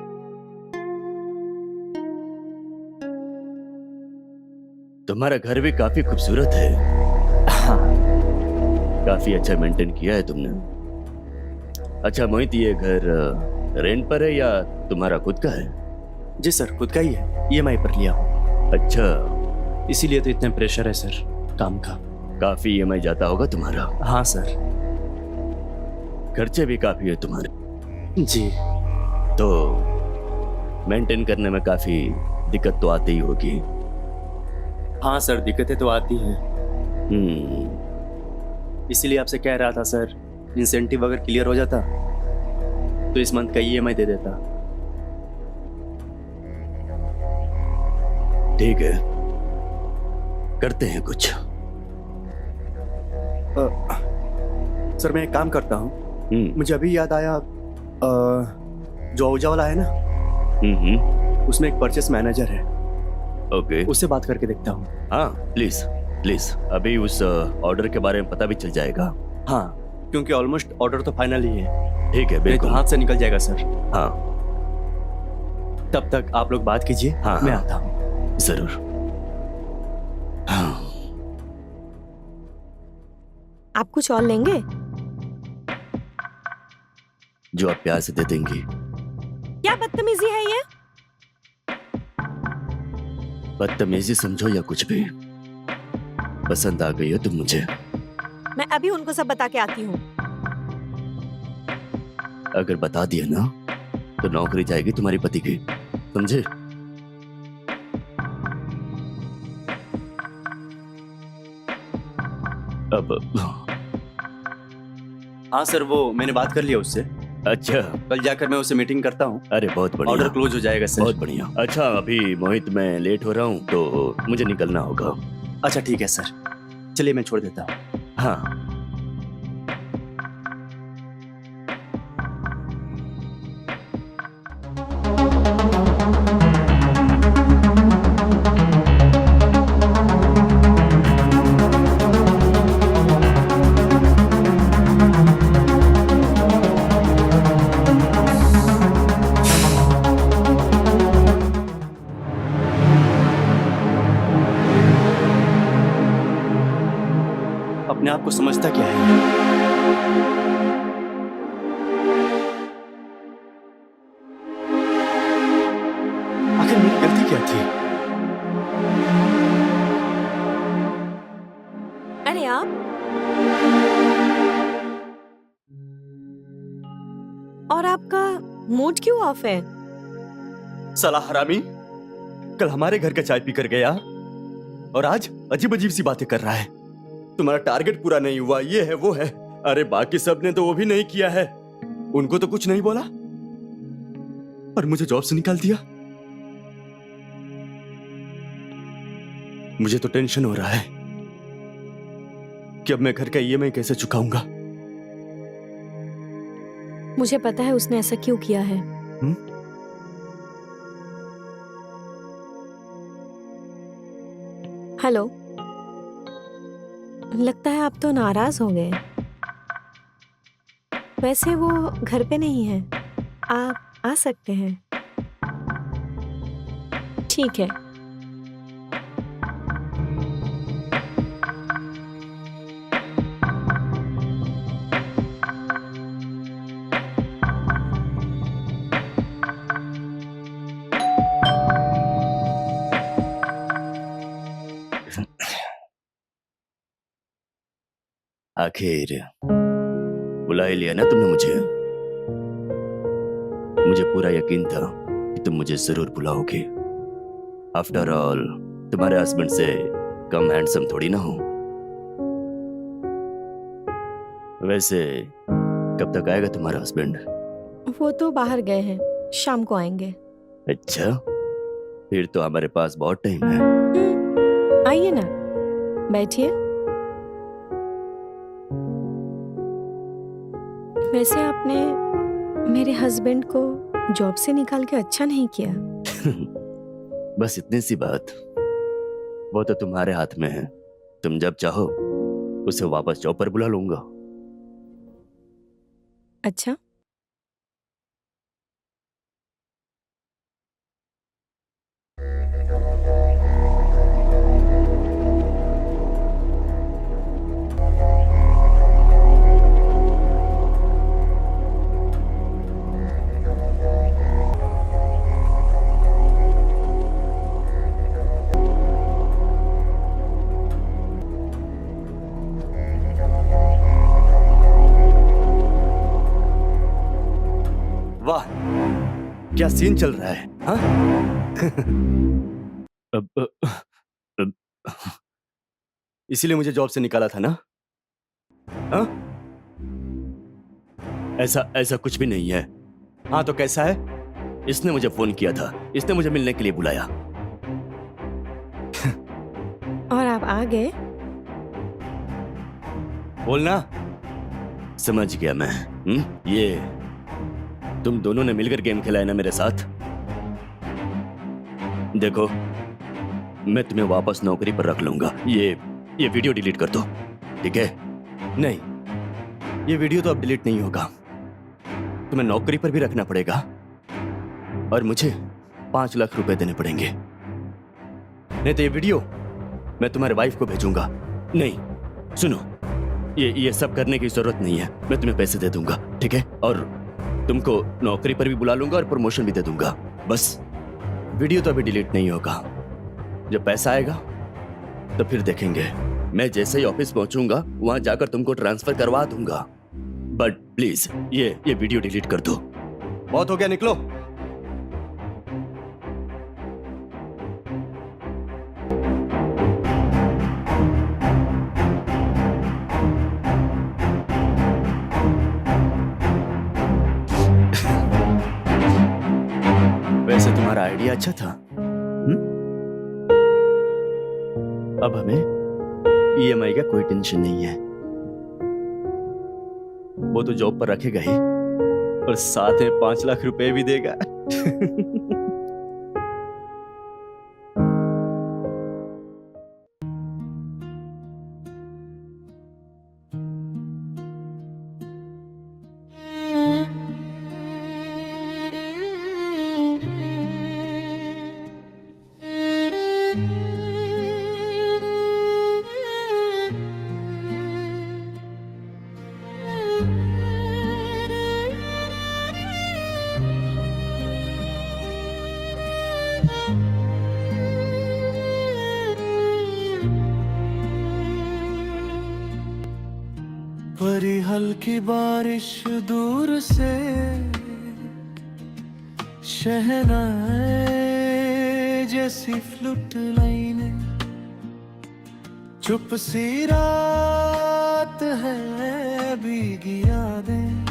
तुम्हारा घर भी काफी खूबसूरत है। हाँ। काफी अच्छा मेंटेन किया है तुमने। अच्छा मोहित, ये घर रेंट पर है या तुम्हारा खुद का है? जी सर, खुद का ही है, ईएमआई पर लिया हूँ। अच्छा, इसीलिए तो इतने प्रेशर है सर काम का। काफी ईएमआई जाता होगा तुम्हारा। हाँ सर। खर्चे भी काफी है तुम्हारे, जी। तो मेंटेन करने में काफी दिक्कत तो आती ही होगी। हाँ सर, दिक्कतें तो आती हैं, इसीलिए आपसे कह रहा था सर इंसेंटिव अगर क्लियर हो जाता तो इस मंथ का ईएमआई दे देता। ठीक है, करते हैं कुछ। सर मैं एक काम करता हूँ, मुझे अभी याद आया, जो ओजा वाला है ना, उसमें एक परचेस मैनेजर है, ओके, उससे बात करके देखता हूँ। हाँ प्लीज प्लीज, अभी उस ऑर्डर के बारे में पता भी चल जाएगा। हाँ, क्योंकि ऑलमोस्ट ऑर्डर तो फाइनल ही है। ठीक है, नहीं तो बिल्कुल। हाथ से निकल जाएगा सर। हाँ तब तक आप लोग बात कीजिए, हाँ, मैं हाँ। आता हूँ। जरूर। हाँ, आप कुछ और लेंगे? जो आप प्यार से दे देंगी। क्या बदतमीजी है ये? बदतमीजी समझो या कुछ भी, पसंद आ गई हो तुम मुझे। मैं अभी उनको सब बता के आती हूँ। अगर बता दिया ना तो नौकरी जाएगी तुम्हारी पति की, समझे? अब हाँ सर, वो मैंने बात कर लिया उससे। अच्छा, कल जाकर मैं उससे मीटिंग करता हूँ। अरे बहुत बढ़िया, ऑर्डर क्लोज हो जाएगा सर। बहुत बढ़िया। अच्छा अभी मोहित मैं लेट हो रहा हूँ तो मुझे निकलना होगा। अच्छा ठीक है सर, चलिए मैं छोड़ देता हूँ। हाँ अपने आप को समझता क्या है? आखिर मेरी गलती क्या थी? अरे आप और आपका मूड क्यों ऑफ है? साला हरामी, कल हमारे घर का चाय पीकर गया और आज अजीब अजीब सी बातें कर रहा है। तुम्हारा टारगेट पूरा नहीं हुआ, ये है वो है। अरे बाकी सब ने तो वो भी नहीं किया है, उनको तो कुछ नहीं बोला और मुझे जॉब से निकाल दिया। मुझे तो टेंशन हो रहा है कि अब मैं घर का ईएमआई कैसे चुकाऊंगा। मुझे पता है उसने ऐसा क्यों किया है। हेलो, लगता है आप तो नाराज हो गए। वैसे वो घर पे नहीं है, आप आ सकते हैं। ठीक है। आखिर बुला ही लिया ना तुमने मुझे। मुझे पूरा यकीन था कि तुम मुझे जरूर बुलाओगे। आफ्टर ऑल तुम्हारे हस्बैंड से कम हैंडसम थोड़ी ना हो। वैसे कब तक आएगा तुम्हारा हस्बैंड? वो तो बाहर गए हैं, शाम को आएंगे। अच्छा, फिर तो हमारे पास बहुत टाइम है। आइए ना, बैठिए। वैसे आपने मेरे हस्बैंड को जॉब से निकाल के अच्छा नहीं किया। बस इतनी सी बात। वो तो तुम्हारे हाथ में है, तुम जब चाहो उसे वापस जॉब पर बुला लूंगा। अच्छा, वाह, क्या सीन चल रहा है हाँ? अब इसीलिए मुझे जॉब से निकाला था ना हाँ? ऐसा कुछ भी नहीं है। हाँ तो कैसा है? इसने मुझे फोन किया था, इसने मुझे मिलने के लिए बुलाया। और आप आ गए? बोलना। समझ गया मैं। ये तुम दोनों ने मिलकर गेम खेला है ना मेरे साथ। देखो, मैं तुम्हें वापस नौकरी पर रख लूंगा। ये वीडियो डिलीट कर दो, ठीक है? नहीं, ये वीडियो तो अब डिलीट नहीं होगा। तुम्हें नौकरी पर भी रखना पड़ेगा और मुझे 5 लाख रुपए देने पड़ेंगे। नहीं तो ये वीडियो मैं तुम्हारे वाइफ को भेजूंगा। नहीं, सुनो, ये सब करने की जरूरत नहीं है। मैं तुम्हें पैसे दे दूंगा, ठीक है? और तुमको नौकरी पर भी बुला लूंगा और प्रमोशन भी दे दूंगा। बस वीडियो तो अभी डिलीट नहीं होगा। जब पैसा आएगा तो फिर देखेंगे। मैं जैसे ही ऑफिस पहुंचूंगा वहां जाकर तुमको ट्रांसफर करवा दूंगा। बट प्लीज ये वीडियो डिलीट कर दो। बहुत हो गया, निकलो। वैसे तुम्हारा आइडिया अच्छा था। अब हमें ईएमआई का कोई टेंशन नहीं है। वो तो जॉब पर रखेगा ही और साथ में 5 लाख रुपए भी देगा। परी हल्की बारिश दूर से शहनाई जैसी फ्लूट लाइनें, चुप सी रात है भीगी यादें,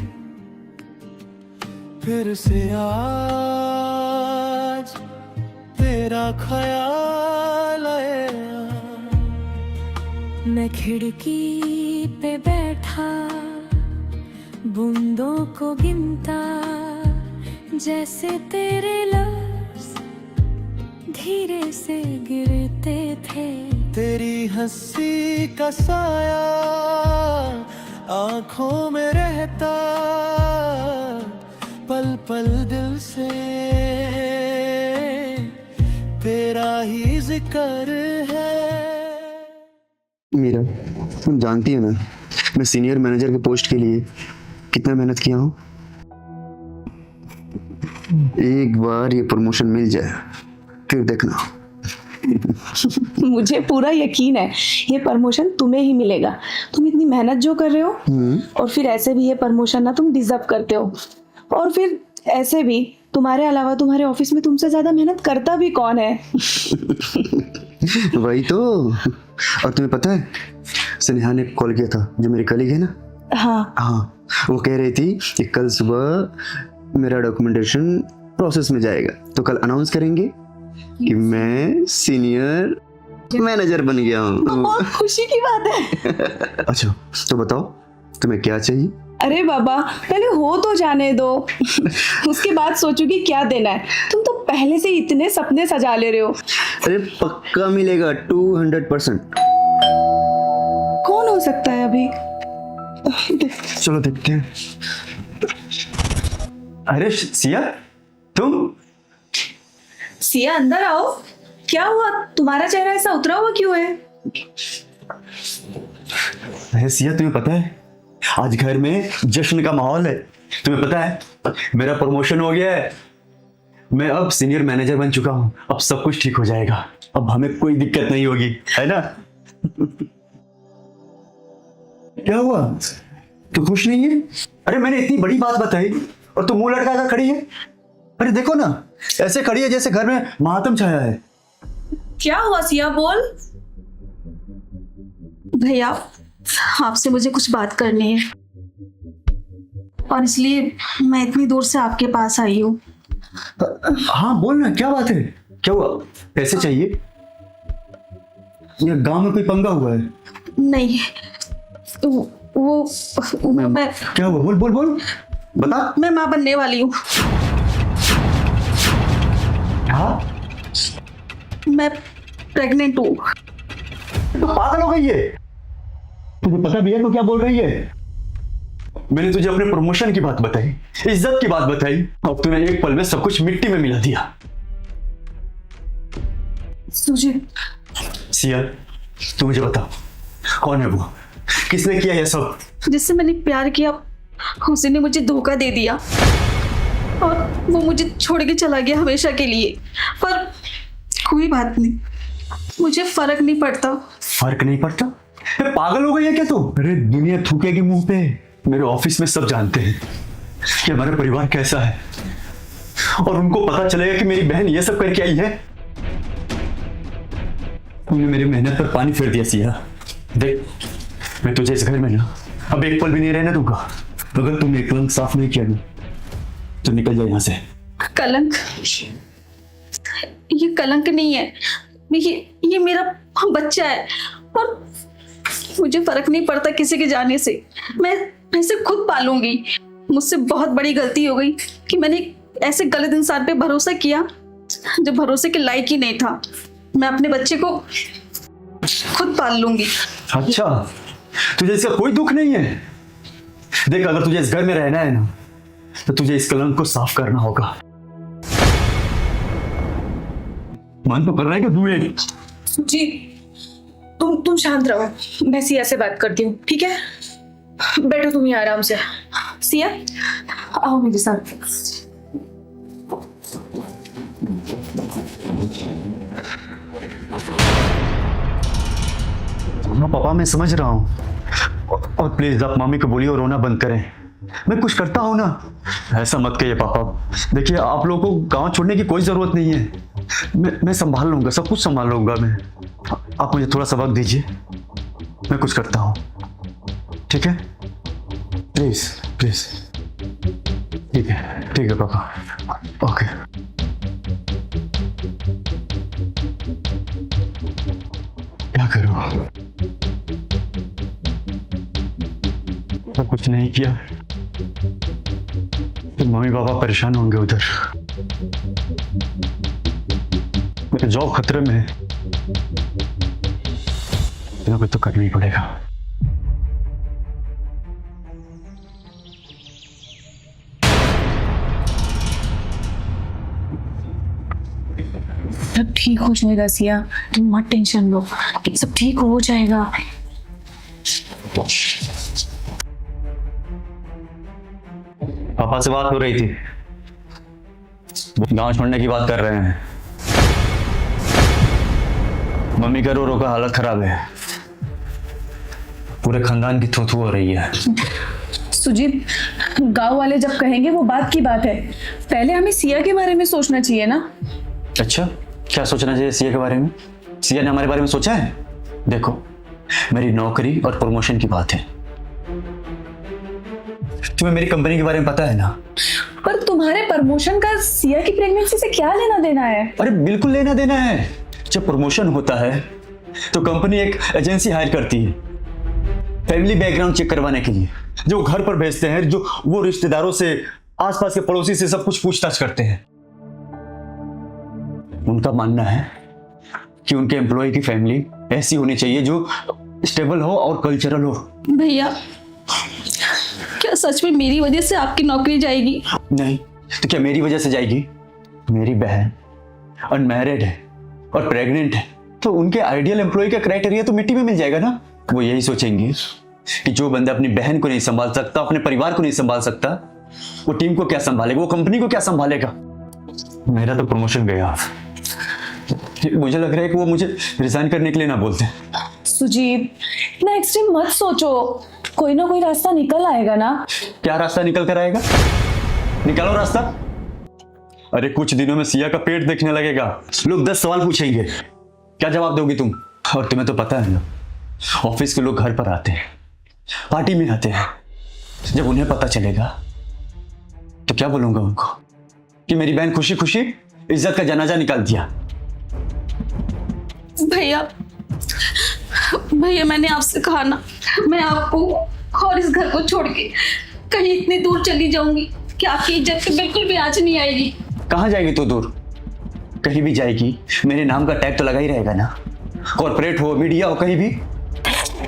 फिर से आज तेरा ख्याल आया। मैं खिड़की पे बैठा बूंदों को गिनता, जैसे तेरे लफ्ज़ धीरे से गिरते थे। तेरी हंसी का साया आंखों में रहता, पल पल दिल से तेरा ही जिक्र है। मीरा, तुम जानती हो ना मैं सीनियर मैनेजर के पोस्ट के लिए कितना मेहनत किया हूँ। एक बार ये प्रमोशन मिल जाए फिर देखना। मुझे पूरा यकीन है ये प्रमोशन तुम्हें ही मिलेगा। तुम इतनी मेहनत जो कर रहे हो और फिर ऐसे भी ये प्रमोशन ना तुम डिजर्व करते हो। और फिर ऐसे भी तुम्हारे अलावा तुम्हारे ऑफिस में तुमसे ज्यादा मेहनत करता भी कौन है? वही तो। और तुम्हें पता है स्नेहा ने कॉल किया था, जो मेरी कलीग है ना। हाँ, वो कह रही थी कि कल सुबह मेरा डॉक्यूमेंटेशन प्रोसेस में जाएगा, तो कल अनाउंस करेंगे कि मैं सीनियर मैनेजर बन गया हूँ। बहुत खुशी की बात है। अच्छा तो बताओ तुम्हें क्या चाहिए? अरे बाबा, पहले हो तो जाने दो, उसके बाद सोचूंगी क्या देना है। तुम तो पहले से इतने सपने सजा ले रहे हो। अरे पक्का मिलेगा 200%। कौन हो सकता है अभी? चलो देखते हैं। अरे सिया, तुम? सिया अंदर आओ। क्या हुआ, तुम्हारा चेहरा ऐसा उतरा हुआ क्यों है? अरे सिया, तुम्हें पता है आज घर में जश्न का माहौल है। तुम्हें पता है मेरा प्रमोशन हो गया है, मैं अब सीनियर मैनेजर बन चुका हूँ। अब सब कुछ ठीक हो जाएगा, अब हमें कोई दिक्कत नहीं होगी, है ना? क्या हुआ, तू खुश नहीं है? अरे मैंने इतनी बड़ी बात बताई और तू मुंह लटका कर खड़ी है। अरे देखो ना, ऐसे खड़ी है जैसे घर में मातम छाया है। क्या हुआ सिया, बोल। भैया, आपसे मुझे कुछ बात करनी है। और इसलिए मैं इतनी दूर से आपके पास आई हूँ। हाँ बोल ना, क्या बात है, क्या हुआ? पैसे चाहिए? ये गांव में कोई पंगा हुआ है? नहीं, वो मैं क्या हुआ? बोल बोल बोल, बता। मैं माँ बनने वाली हूँ। हाँ? मैं प्रेग्नेंट हूँ। तो पागल हो गई है? तुझे पता भी है तो क्या बोल रही है? मैंने तुझे अपने प्रमोशन की बात बताई, इज्जत की बात बताई, अब तूने एक पल में सब कुछ मिट्टी में मिला दिया। सुजीत, सिया, तू मुझे बता, कौन है वो? किसने किया ये सब? जिससे मैंने प्यार किया उसने मुझे धोखा दे दिया और वो मुझे छोड़ के चला गया हमेशा के लिए। पर कोई बात नहीं, मुझे फर्क नहीं पड़ता। फर्क नहीं पड़ता? पागल हो गई है क्या तू? अरे दुनिया थूकेगी मुंह पे। मेरे ऑफिस में सब जानते हैं कि हमारा परिवार कैसा है, और उनको पता चलेगा कि मेरी बहन ये सब करके आई है। तुमने मेरी मेहनत पर पानी फेर दिया सिया। देख, मैं तुझे इस घर में ना अब एक पल भी नहीं रहने दूंगा। अगर तुमने कलंक साफ नहीं किया ना तो निकल जाए यहाँ से। कलंक? ये कलंक नहीं है, ये मेरा बच्चा है और मुझे फर्क नहीं पड़ता किसी के जाने से। मैं इसे खुद पालूंगी। मुझसे बहुत बड़ी गलती हो गई कि मैंने ऐसे गलत इंसान पे भरोसा किया जो भरोसे के लायक ही नहीं था। मैं अपने बच्चे को खुद पाल लूंगी। अच्छा, तुझे इसका कोई दुख नहीं है? देख, अगर तुझे इस घर में रहना है ना तो तुझे इस कलंक को साफ करना होगा। मन तो कर रहा है कि तू एक जी, तुम शांत रहो, मैं सिया से बात करती हूँ, ठीक है? बैठो तुम यहाँ आराम से। सिया, आओ मेरे साथ। हाँ पापा, मैं समझ रहा हूँ, और प्लीज आप मम्मी को बोलिए और रोना बंद करें। मैं कुछ करता हूँ ना। ऐसा मत कहिए पापा। देखिए, आप लोगों को गांव छोड़ने की कोई जरूरत नहीं है। मैं संभाल लूंगा, सब कुछ संभाल लूंगा मैं। आप मुझे थोड़ा सा वक्त दीजिए, मैं कुछ करता हूँ, ठीक है? Please please. ठीक है पापा, ओके। क्या करूँ? तो कुछ नहीं किया तो मम्मी पापा परेशान होंगे उधर। मेरा जॉब खतरे में है, तो कुछ तो करना ही पड़ेगा। सब ठीक हो जाएगा सिया, तुम मत टेंशन लो, सब ठीक हो जाएगा। पापा से बात हो रही थी, गांव छोड़ने की बात कर रहे हैं। मम्मी का रो का हालत खराब है, पूरे खानदान की थू-थू हो रही है। सुजीत, गांव वाले जब कहेंगे वो बात की बात है, पहले हमें सिया के बारे में सोचना चाहिए ना। अच्छा, क्या सोचना चाहिए सिया के बारे में? सिया ने हमारे बारे में सोचा है? देखो, मेरी नौकरी और प्रमोशन की बात है। तुम्हें मेरी कंपनी के बारे में पता है ना? पर तुम्हारे प्रमोशन का सिया की प्रेगनेंसी से क्या लेना देना है? अरे बिल्कुल लेना देना है। जब प्रमोशन होता है तो कंपनी एक एजेंसी हायर करती है फैमिली बैकग्राउंड चेक करवाने के लिए, जो घर पर भेजते हैं, जो वो रिश्तेदारों से, आसपास के पड़ोसी से सब कुछ पूछताछ करते हैं। उनका मानना है कि उनके एम्प्लॉय की फैमिली ऐसी होनी चाहिए जो स्टेबल हो और कल्चरल हो। भैया, क्या सच में मेरी वजह से आपकी नौकरी जाएगी? नहीं तो क्या मेरी वजह से जाएगी? मेरी बहन अनमैरिड है और प्रेग्नेंट है, तो उनके आइडियल एम्प्लॉय का क्राइटेरिया तो मिट्टी में मिल जाएगा ना। वो यही सोचेंगे कि जो बंदा अपनी बहन को नहीं संभाल सकता, अपने परिवार को नहीं संभाल सकता, वो टीम को क्या संभालेगा, वो कंपनी को क्या संभालेगा। मेरा तो प्रमोशन गया। मुझे लग रहा है कि वो मुझे रिजाइन करने के लिए ना बोलते। सुजीत, इतना एक्सट्रीम मत सोचो, कोई ना कोई रास्ता निकल आएगा ना। क्या रास्ता निकल कर आएगा? निकालो रास्ता। अरे कुछ दिनों में सिया का पेट देखने लगेगा, लोग 10 सवाल पूछेंगे, क्या जवाब दोगी तुम? और तुम्हें तो पता है ना, ऑफिस के लोग घर पर आते हैं, पार्टी में आते हैं। जब उन्हें पता चलेगा तो क्या बोलूंगा उनको कि मेरी बहन खुशी खुशी इज्जत का जनाजा निकाल दिया? भैया भैया मैंने आपसे कहा ना, मैं आपको और इस घर को छोड़ के कहीं इतनी दूर चली जाऊंगी कि आपकी इज्जत पे बिल्कुल भी आंच नहीं आएगी। कहाँ जाएगी तू दूर? कहीं भी जाएगी मेरे नाम का टैग तो लगा ही रहेगा ना, कॉर्पोरेट हो, मीडिया हो, कहीं भी।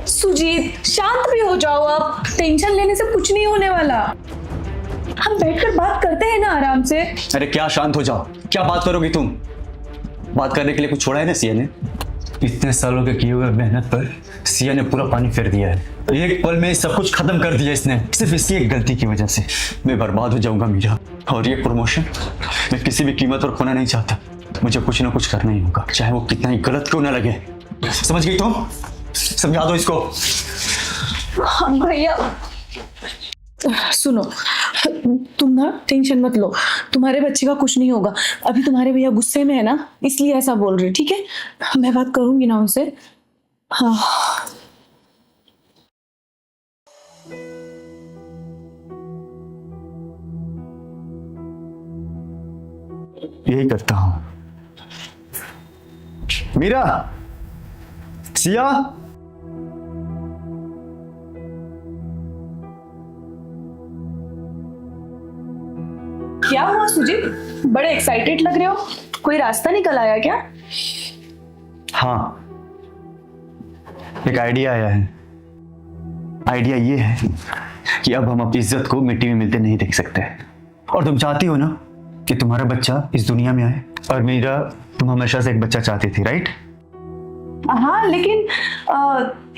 सुजीत शांत भी हो जाओ आप, टेंशन लेने से कुछ नहीं होने वाला। हम बैठकर बात करते हैं ना आराम से। अरे क्या शांत हो जाओ, क्या बात करोगी तुम? बात करने के लिए कुछ छोड़ा है ना सिया ने? इतने सालों के किए हुए मेहनत पर सिया ने पूरा पानी फेर दिया है। एक पल में सब कुछ खत्म कर दिया इसने, सिर्फ इसकी एक गलती की वजह से। मैं बर्बाद हो जाऊंगा मीरा, और ये प्रमोशन मैं किसी भी कीमत पर खोना नहीं चाहता। मुझे कुछ ना कुछ करना ही होगा, चाहे वो कितना ही गलत क्यों ना लगे। समझ गई तुम? समझा दो इसको। हाँ भैया। सुनो, तुम ना टेंशन मत लो, तुम्हारे बच्चे का कुछ नहीं होगा। अभी तुम्हारे भैया गुस्से में है ना, इसलिए ऐसा बोल रहे, ठीक है? मैं बात करूंगी ना उनसे। हाँ यही करता हूं। मीरा, सिया, क्या हुआ सुजीत, बड़े एक्साइटेड लग रहे हो? कोई रास्ता निकल आया क्या? हाँ, एक आइडिया आया है। आइडिया ये है कि अब हम अपनी इज्जत को मिट्टी में मिलते नहीं देख सकते। और तुम चाहती हो ना कि तुम्हारा बच्चा इस दुनिया में आए, और मीरा तुम हमेशा से एक बच्चा चाहती थी, राइट? हाँ, लेकिन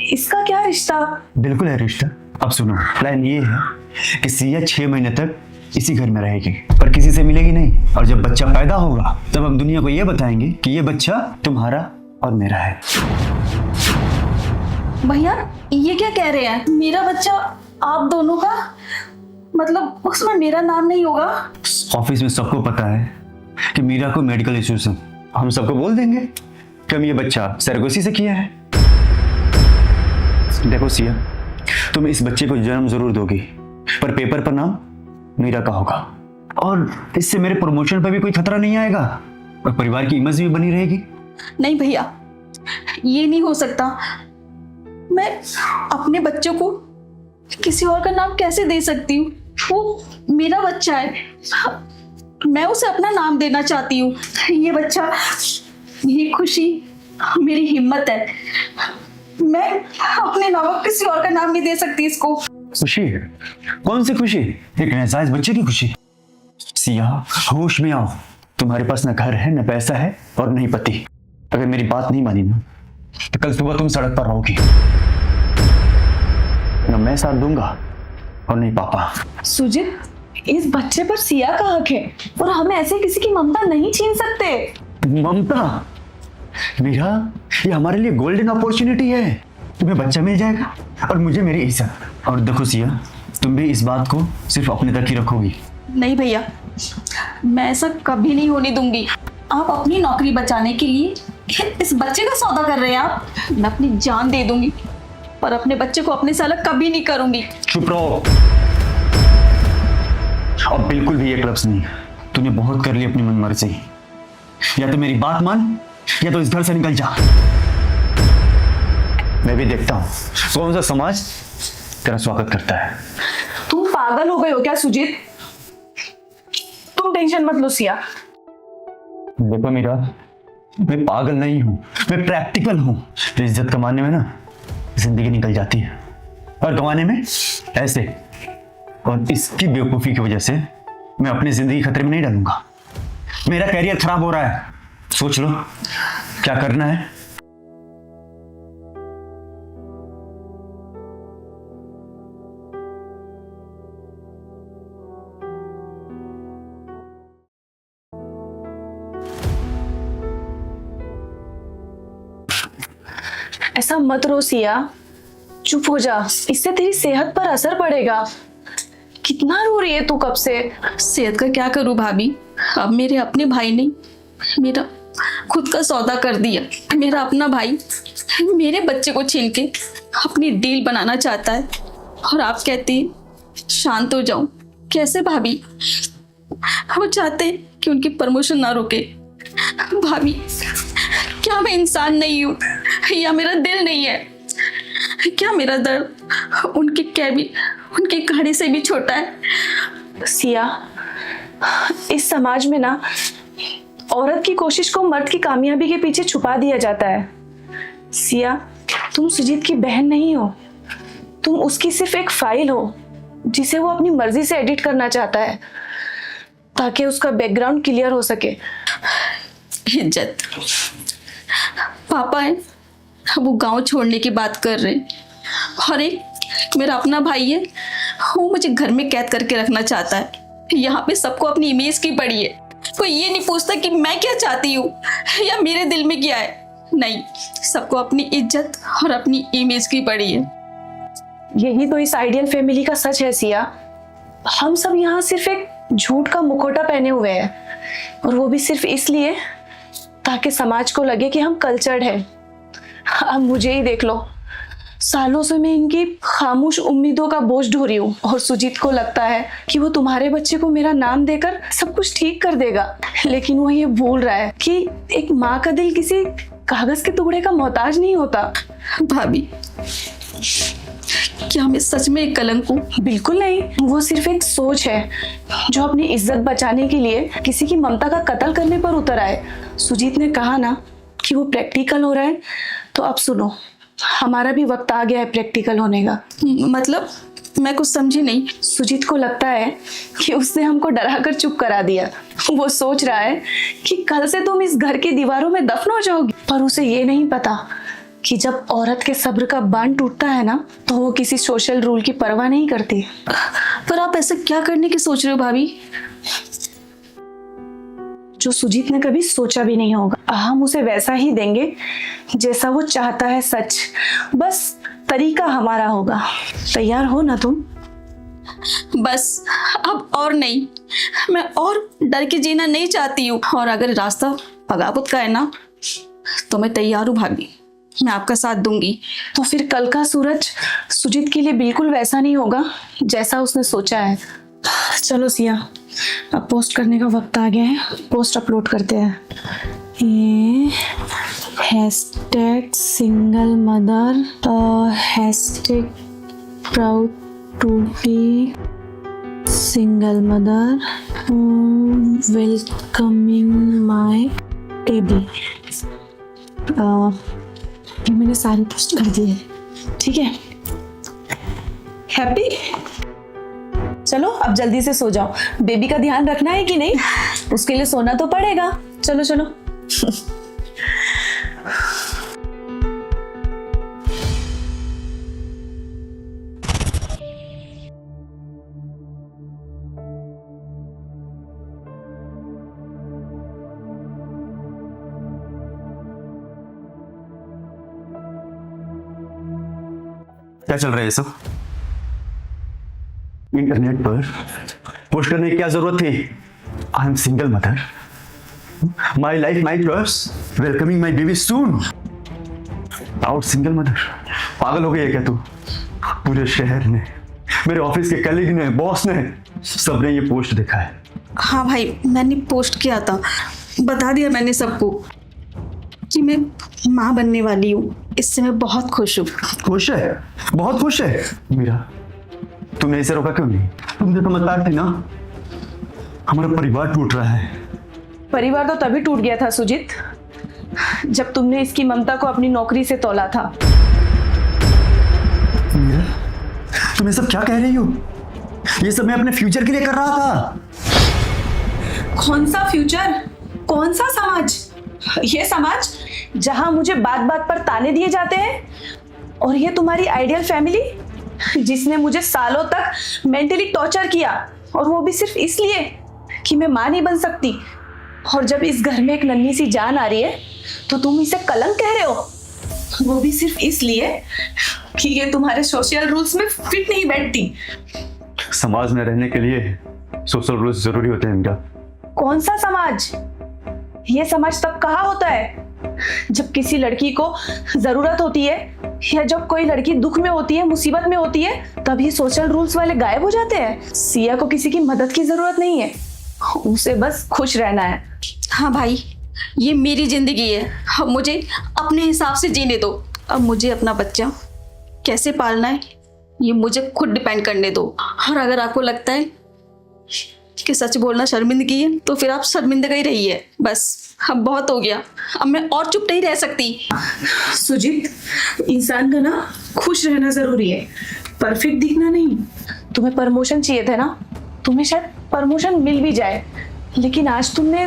इसका क्या रिश्ता? बिल्कुल है रिश्ता। अब सुनो, प्लान ये है कि सिया 6 महीने तक इसी घर में रहेगी, पर किसी से मिलेगी नहीं। और जब बच्चा पैदा होगा तब हम दुनिया को ये बताएंगे कि ये बच्चा तुम्हारा और मेरा है। भैया ये क्या कह रहे हैं? मेरा बच्चा आप दोनों का मतलब उसमें मेरा नाम नहीं होगा? ऑफिस में सबको पता है कि मीरा को मेडिकल इश्यूज हैं। हम सबको बोल देंगे कि हम ये बच्चा सरगोशी से किया है। देखो सिया, तुम इस बच्चे को जन्म जरूर दोगी, पर पेपर पर नाम मीरा का होगा, और इससे मेरे प्रमोशन पर भी कोई खतरा नहीं आएगा, और परिवार की इमेज भी बनी रहेगी। नहीं भैया, ये नहीं हो सकता। मैं अपने बच्चों को किसी और का नाम कैसे दे सकती हूँ? वो मेरा बच्चा है, मैं उसे अपना नाम देना चाहती हूँ। ये बच्चा, ये खुशी मेरी हिम्मत है। मैं अपने अलावा किसी और का नाम नहीं दे सकती इसको। खुशी? कौन सी खुशी? एक नाजायज बच्चे की खुशी? सिया, होश में आओ। तुम्हारे पास न घर है, न पैसा है, और नहीं पति। अगर मेरी बात नहीं मानी ना तो कल सुबह तुम सड़क पर रहोगी। न मैं साथ दूंगा और नहीं पापा। सुजीत, इस बच्चे पर सिया का हक है, और हम ऐसे किसी की ममता नहीं छीन सकते। ममता? मीरा, ये हमारे लिए गोल्डन अपॉर्चुनिटी है। तुम्हें बच्चा मिल जाएगा और मुझे मेरी इज्जत। और देखो सिया, तुम भी इस बात को सिर्फ अपने तक ही रखोगी। नहीं भैया, मैं ऐसा कभी नहीं होने दूंगी। आप अपनी नौकरी बचाने के लिए इस बच्चे का सौदा कर रहे हैं आप? मैं अपनी जान दे दूंगी, पर अपने बच्चे को अपने से अलग कभी नहीं करूंगी। चुप रहो, और बिल्कुल भी एक लफ्ज नहीं। तूने बहुत कर ली अपनी मनमर्जी। या तो मेरी बात मान, या तो इस घर से निकल जा। मैं भी देखता हूँ कौन सा समाज तेरा स्वागत करता है। तुम पागल हो गए हो क्या सुजीत? तुम टेंशन मत लो सिया। देखो मीरा, मैं पागल नहीं हूँ, मैं प्रैक्टिकल हूँ। तो इज्जत कमाने में ना जिंदगी निकल जाती है, और गंवाने में ऐसे। और इसकी बेवकूफ़ी की वजह से मैं अपनी जिंदगी खतरे में नहीं डालूंगा। मेरा कैरियर खराब हो रहा है, सोच लो क्या करना है। ऐसा मत रो सिया, चुप हो जा, इससे तेरी सेहत पर असर पड़ेगा। कितना रो रही है तू कब से? सेहत का क्या करूं भाभी, अब मेरे अपने भाई ने मेरा खुद का सौदा कर दिया। मेरा अपना भाई मेरे बच्चे को छीन के अपनी डील बनाना चाहता है, और आप कहती हैं शांत हो जाऊं। कैसे भाभी? वो चाहते हैं कि उनकी प्रमोशन ना रुके। भाभी, क्या मैं इंसान नहीं हूँ या मेरा दिल नहीं है? क्या मेरा दर्द उनके कैबिन, उनकी कहानी से भी छोटा है? सिया, इस समाज में ना औरत की कोशिश को मर्द की कामयाबी के पीछे छुपा दिया जाता है। सिया, तुम सुजीत की बहन नहीं हो, तुम उसकी सिर्फ एक फाइल हो जिसे वो अपनी मर्जी से एडिट करना चाहता है ताकि उसका बैकग्राउंड क्लियर हो सके। इज्जत, पापा है वो गांव छोड़ने की बात कर रहे हैं, और एक मेरा अपना भाई है, वो मुझे घर में कैद करके रखना चाहता है। यहाँ पे सबको अपनी इमेज की पड़ी है, कोई ये नहीं पूछता कि मैं क्या चाहती हूँ या मेरे दिल में क्या है। नहीं, सबको अपनी इज्जत और अपनी इमेज की पड़ी है। यही तो इस आइडियल फैमिली का सच है सिया। हम सब यहाँ सिर्फ एक झूठ का मुखौटा पहने हुए हैं, और वो भी सिर्फ इसलिए ताकि समाज को लगे कि हम कल्चर्ड हैं। अब मुझे ही देख लो, सालों से मैं इनकी खामोश उम्मीदों का बोझ ढो रही हूँ, और सुजीत को लगता है कि वो तुम्हारे बच्चे को मेरा नाम देकर सब कुछ ठीक कर देगा, लेकिन वो ये भूल रहा है कि एक माँ का दिल किसी कागज के टुकड़े का मोहताज नहीं होता। भाभी, क्या मैं सच में एक कलंक हूँ? बिल्कुल नहीं, वो सिर्फ एक सोच है जो अपनी इज्जत बचाने के लिए किसी की ममता का कत्ल करने पर उतर आए। सुजीत ने कहा ना कि वो प्रैक्टिकल हो रहा है, तो अब सुनो, हमारा भी वक्त आ गया है प्रैक्टिकल होने का। मतलब मैं कुछ समझी नहीं। सुजीत को लगता है कि उसने हमको डराकर चुप करा दिया। वो सोच रहा है कि कल से तुम इस घर की दीवारों में दफन हो जाओगी, पर उसे ये नहीं पता कि जब औरत के सब्र का बांध टूटता है ना, तो वो किसी सोशल रूल की परवाह नहीं करती। पर आप ऐसा क्या करने की सोच रहे हो भाभी? जो सुजीत ने कभी सोचा भी नहीं होगा। हम उसे वैसा ही देंगे जैसा वो चाहता है। सच, बस तरीका हमारा होगा। तैयार हो ना तुम? बस अब और नहीं, मैं और डर के जीना नहीं चाहती हूँ, और अगर रास्ता बगावत का है ना, तो मैं तैयार हूँ भाभी, मैं आपका साथ दूंगी। तो फिर कल का सूरज सुजीत के लिए बिल्कुल वैसा नहीं होगा जैसा उसने सोचा है। चलो सिया, अब पोस्ट करने का वक्त आ गया है, पोस्ट अपलोड करते हैं। ये hashtag single mother, hashtag proud to be single mother, welcoming my baby. ये मैंने सारी पोस्ट कर दी है, ठीक है? हैप्पी? चलो अब जल्दी से सो जाओ। बेबी का ध्यान रखना है कि नहीं? उसके लिए सोना तो पड़ेगा। चलो चलो। क्या चल रहा है ये सब? इंटरनेट पर पोस्ट करने की क्या जरूरत थी? I am single mother, my life my choice, welcoming my baby soon. Out single mother, पागल हो गई है क्या तू? पूरे शहर ने, मेरे ऑफिस के कलीग ने, बॉस ने, सबने ये पोस्ट देखा है। हाँ भाई, मैंने पोस्ट किया था, बता दिया मैंने सबको कि मैं माँ बनने वाली हूँ। इससे मैं बहुत खुश हूँ। खुश है? बहुत खुश है? मीरा, तुमने इसे रोका क्यों नहीं? तुम तो समझदार थी ना। हमारा परिवार टूट रहा है। परिवार तो तभी टूट गया था सुजीत, जब तुमने इसकी ममता को अपनी नौकरी से तोला था। मीरा, तुम ये सब क्या कह रही हो? ये सब मैं अपने फ्यूचर के लिए कर रहा था। कौन सा फ्यूचर? कौन सा समाज? ये समाज जहां मुझे बात बात पर ताने दिए जाते हैं, और ये तुम्हारी आइडियल फैमिली जिसने मुझे सालों तक मेंटली टॉर्चर किया, और वो भी सिर्फ इसलिए कि मैं मां नहीं बन सकती। और जब इस घर में एक नन्ही सी जान आ रही है तो तुम इसे कलंक कह रहे हो, वो भी सिर्फ इसलिए कि ये तुम्हारे सोशल रूल्स में फिट नहीं बैठती। समाज में रहने के लिए सोशल रूल्स जरूरी होते हैं मीरा। कौन सा समाज? ये समाज तब कहा होता है जब किसी लड़की को जरूरत होती है, या जब कोई लड़की दुख में होती है, मुसीबत में होती है, तब ये सोशल रूल्स वाले गायब हो जाते हैं। सिया को किसी की मदद की जरूरत नहीं है, उसे बस खुश रहना है। हाँ भाई, ये मेरी जिंदगी है, अब मुझे अपने हिसाब से जीने दो। अब मुझे अपना बच्चा कैसे पालना है ये मुझे खुद डिपेंड करने दो। और अगर आपको लगता है कि सच बोलना शर्मिंदगी है तो फिर आप शर्मिंदगा ही रहिए। बस अब बहुत हो गया, अब मैं और चुप नहीं रह सकती। सुजीत, इंसान का ना खुश रहना जरूरी है, परफेक्ट दिखना नहीं। तुम्हें प्रमोशन चाहिए था ना, तुम्हें शायद प्रमोशन मिल भी जाए, लेकिन आज तुमने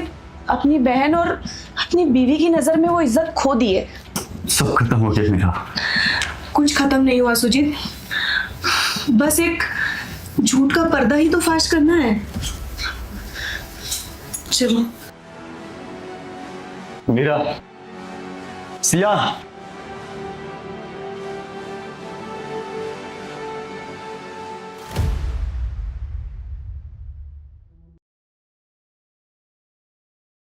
अपनी बहन और अपनी बीवी की नजर में वो इज्जत खो दी है। सब खत्म हो गया मेरा। कुछ खत्म नहीं हुआ सुजीत, बस एक झूठ का पर्दा ही तो फाश करना है। चलो। मेरा सिया